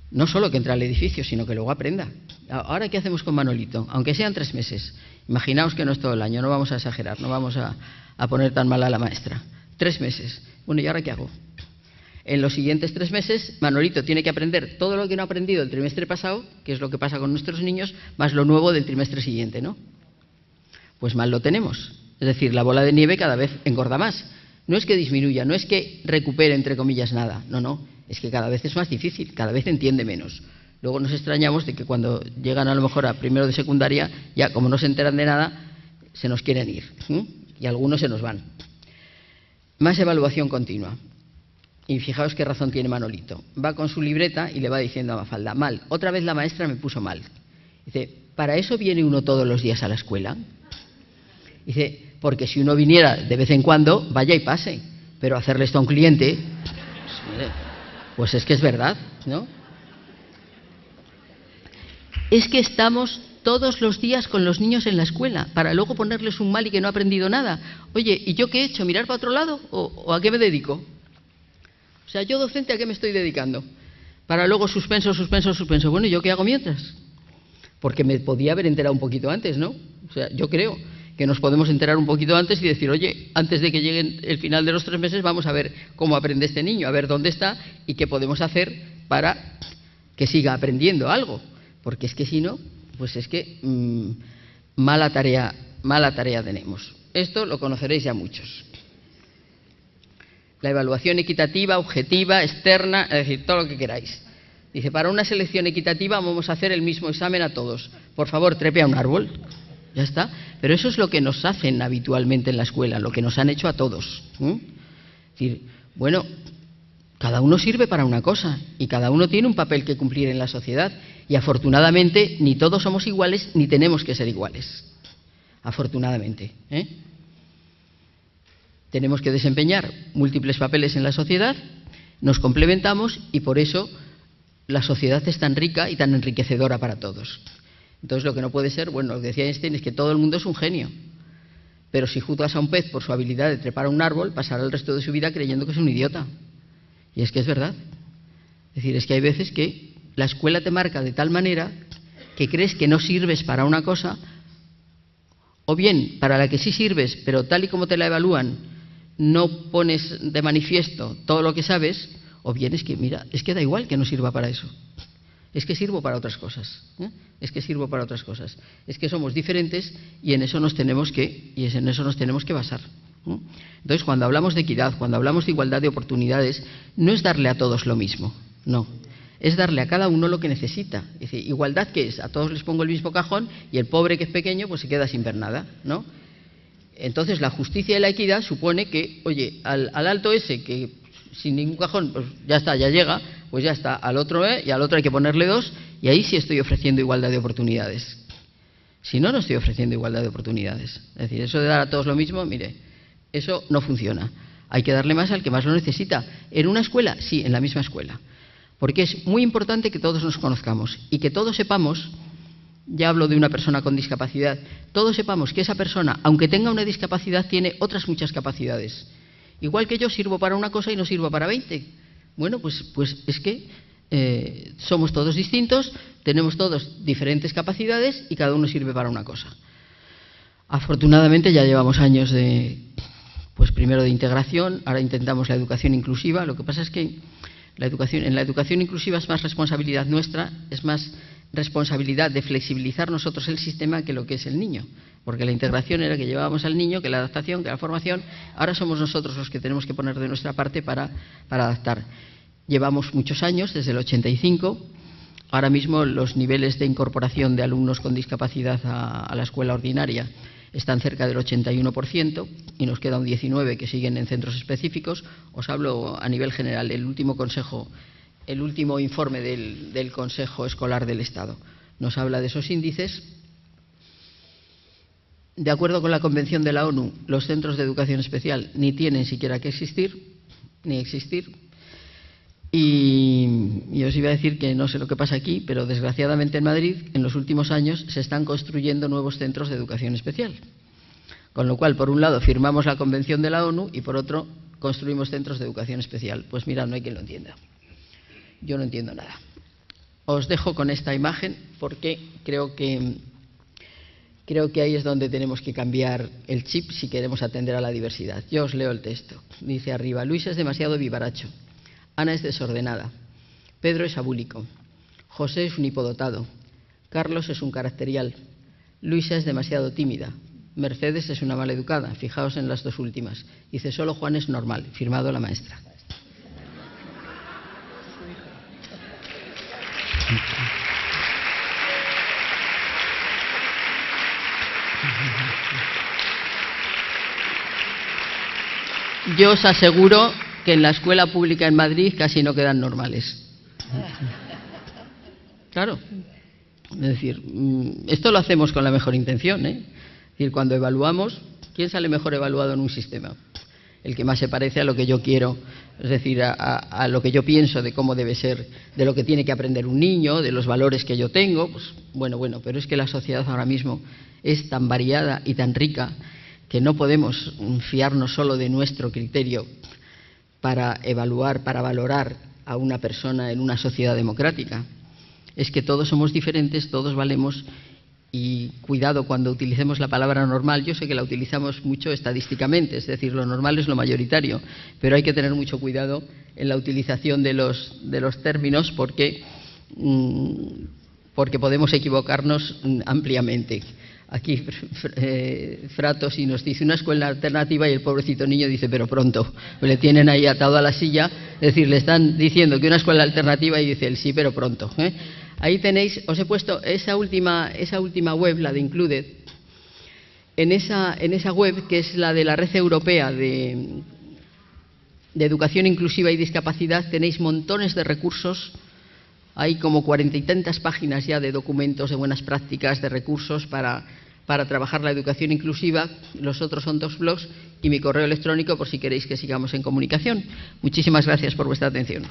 No solo que entre al edificio, sino que luego aprenda. Ahora, ¿qué hacemos con Manolito? Aunque sean 3 meses. Imaginaos que no es todo el año, no vamos a exagerar, no vamos a poner tan mal a la maestra. 3 meses. Bueno, ¿y ahora qué hago? En los siguientes 3 meses, Manolito tiene que aprender todo lo que no ha aprendido el trimestre pasado, que es lo que pasa con nuestros niños, más lo nuevo del trimestre siguiente, ¿no? Pues mal lo tenemos. Es decir, la bola de nieve cada vez engorda más. No es que disminuya, no es que recupere, entre comillas, nada. No, no. Es que cada vez es más difícil, cada vez entiende menos. Luego nos extrañamos de que cuando llegan a lo mejor a primero de secundaria, ya como no se enteran de nada, se nos quieren ir. Y algunos se nos van. Más evaluación continua. Y fijaos qué razón tiene Manolito. Va con su libreta y le va diciendo a Mafalda, mal, otra vez la maestra me puso mal. Dice, ¿para eso viene uno todos los días a la escuela? Dice, porque si uno viniera de vez en cuando, vaya y pase. Pero hacerle esto a un cliente, pues es que es verdad, ¿no? Es que estamos todos los días con los niños en la escuela, para luego ponerles un mal y que no ha aprendido nada. Oye, ¿y yo qué he hecho? ¿Mirar para otro lado? ¿O a qué me dedico? O sea, yo docente, ¿a qué me estoy dedicando? Para luego suspenso, suspenso, suspenso. Bueno, ¿y yo qué hago mientras? Porque me podía haber enterado un poquito antes, ¿no? O sea, yo creo que nos podemos enterar un poquito antes y decir, oye, antes de que llegue el final de los 3 meses, vamos a ver cómo aprende este niño, a ver dónde está y qué podemos hacer para que siga aprendiendo algo. Porque es que si no, pues es que mala tarea tenemos. Esto lo conoceréis ya muchos. La evaluación equitativa, objetiva, externa, es decir, todo lo que queráis. Dice, para una selección equitativa vamos a hacer el mismo examen a todos. Por favor, trepe a un árbol. Ya está. Pero eso es lo que nos hacen habitualmente en la escuela, lo que nos han hecho a todos. Es decir, bueno, cada uno sirve para una cosa y cada uno tiene un papel que cumplir en la sociedad. Y afortunadamente ni todos somos iguales ni tenemos que ser iguales. Afortunadamente. Tenemos que desempeñar múltiples papeles en la sociedad, nos complementamos y por eso la sociedad es tan rica y tan enriquecedora para todos. Entonces lo que no puede ser, bueno, lo que decía Einstein es que todo el mundo es un genio, pero si juzgas a un pez por su habilidad de trepar a un árbol, pasará el resto de su vida creyendo que es un idiota. Y es que es verdad. Es decir, es que hay veces que la escuela te marca de tal manera que crees que no sirves para una cosa, o bien para la que sí sirves, pero tal y como te la evalúan, no pones de manifiesto todo lo que sabes, o bien es que, mira, es que da igual que no sirva para eso. Es que sirvo para otras cosas. Es que sirvo para otras cosas. Es que somos diferentes y en eso nos tenemos que basar. Entonces, cuando hablamos de equidad, cuando hablamos de igualdad de oportunidades, no es darle a todos lo mismo, no. Es darle a cada uno lo que necesita. Es decir, igualdad, ¿qué es? A todos les pongo el mismo cajón y el pobre que es pequeño pues se queda sin ver nada, ¿no? Entonces, la justicia y la equidad supone que, oye, al alto ese que sin ningún cajón, pues ya está, ya llega, pues ya está, al otro y al otro hay que ponerle 2 y ahí sí estoy ofreciendo igualdad de oportunidades. Si no, no estoy ofreciendo igualdad de oportunidades. Es decir, eso de dar a todos lo mismo, mire, eso no funciona. Hay que darle más al que más lo necesita. ¿En una escuela? Sí, en la misma escuela. Porque es muy importante que todos nos conozcamos y que todos sepamos, ya hablo de una persona con discapacidad, todos sepamos que esa persona, aunque tenga una discapacidad, tiene otras muchas capacidades. Igual que yo sirvo para una cosa y no sirvo para 20. Bueno, pues es que somos todos distintos, tenemos todos diferentes capacidades y cada uno sirve para una cosa. Afortunadamente ya llevamos años pues primero de integración, ahora intentamos la educación inclusiva. Lo que pasa es que en la educación inclusiva es más responsabilidad nuestra, es más responsabilidad de flexibilizar nosotros el sistema que lo que es el niño. Porque la integración era que llevábamos al niño, que la adaptación, que la formación. Ahora somos nosotros los que tenemos que poner de nuestra parte para adaptar. Llevamos muchos años, desde el 85. Ahora mismo los niveles de incorporación de alumnos con discapacidad a la escuela ordinaria están cerca del 81% y nos queda un 19% que siguen en centros específicos. Os hablo a nivel general, el último informe del Consejo Escolar del Estado nos habla de esos índices. De acuerdo con la Convención de la ONU, los centros de educación especial ni tienen siquiera que existir, ni existir. Y os iba a decir que no sé lo que pasa aquí, pero desgraciadamente en Madrid, en los últimos años, se están construyendo nuevos centros de educación especial. Con lo cual, por un lado, firmamos la Convención de la ONU y por otro, construimos centros de educación especial. Pues mira, no hay quien lo entienda. Yo no entiendo nada. Os dejo con esta imagen porque creo que ahí es donde tenemos que cambiar el chip si queremos atender a la diversidad. Yo os leo el texto. Dice arriba, Luisa es demasiado vivaracho, Ana es desordenada, Pedro es abúlico, José es un hipodotado, Carlos es un caracterial, Luisa es demasiado tímida, Mercedes es una maleducada, fijaos en las 2 últimas. Dice, solo Juan es normal, firmado la maestra. Yo os aseguro que en la escuela pública en Madrid casi no quedan normales. Claro. Es decir, esto lo hacemos con la mejor intención, Es decir, cuando evaluamos, ¿quién sale mejor evaluado en un sistema? El que más se parece a lo que yo quiero, es decir, a lo que yo pienso de cómo debe ser, de lo que tiene que aprender un niño, de los valores que yo tengo. Pues bueno, pero es que la sociedad ahora mismo es tan variada y tan rica que no podemos fiarnos solo de nuestro criterio para evaluar, para valorar a una persona en una sociedad democrática. Es que todos somos diferentes, todos valemos y cuidado cuando utilicemos la palabra normal. Yo sé que la utilizamos mucho estadísticamente, es decir, lo normal es lo mayoritario, pero hay que tener mucho cuidado en la utilización de los términos porque podemos equivocarnos ampliamente. Aquí Fratos y nos dice una escuela alternativa y el pobrecito niño dice, pero pronto. Le tienen ahí atado a la silla, es decir, le están diciendo que una escuela alternativa y dice él, sí, pero pronto. Ahí tenéis, os he puesto esa última web, la de Included. En esa web, que es la de la Red Europea de Educación Inclusiva y Discapacidad, tenéis montones de recursos. Hay como 40 y tantas páginas ya de documentos, de buenas prácticas, de recursos para trabajar la educación inclusiva. Los otros son 2 blogs y mi correo electrónico por si queréis que sigamos en comunicación. Muchísimas gracias por vuestra atención.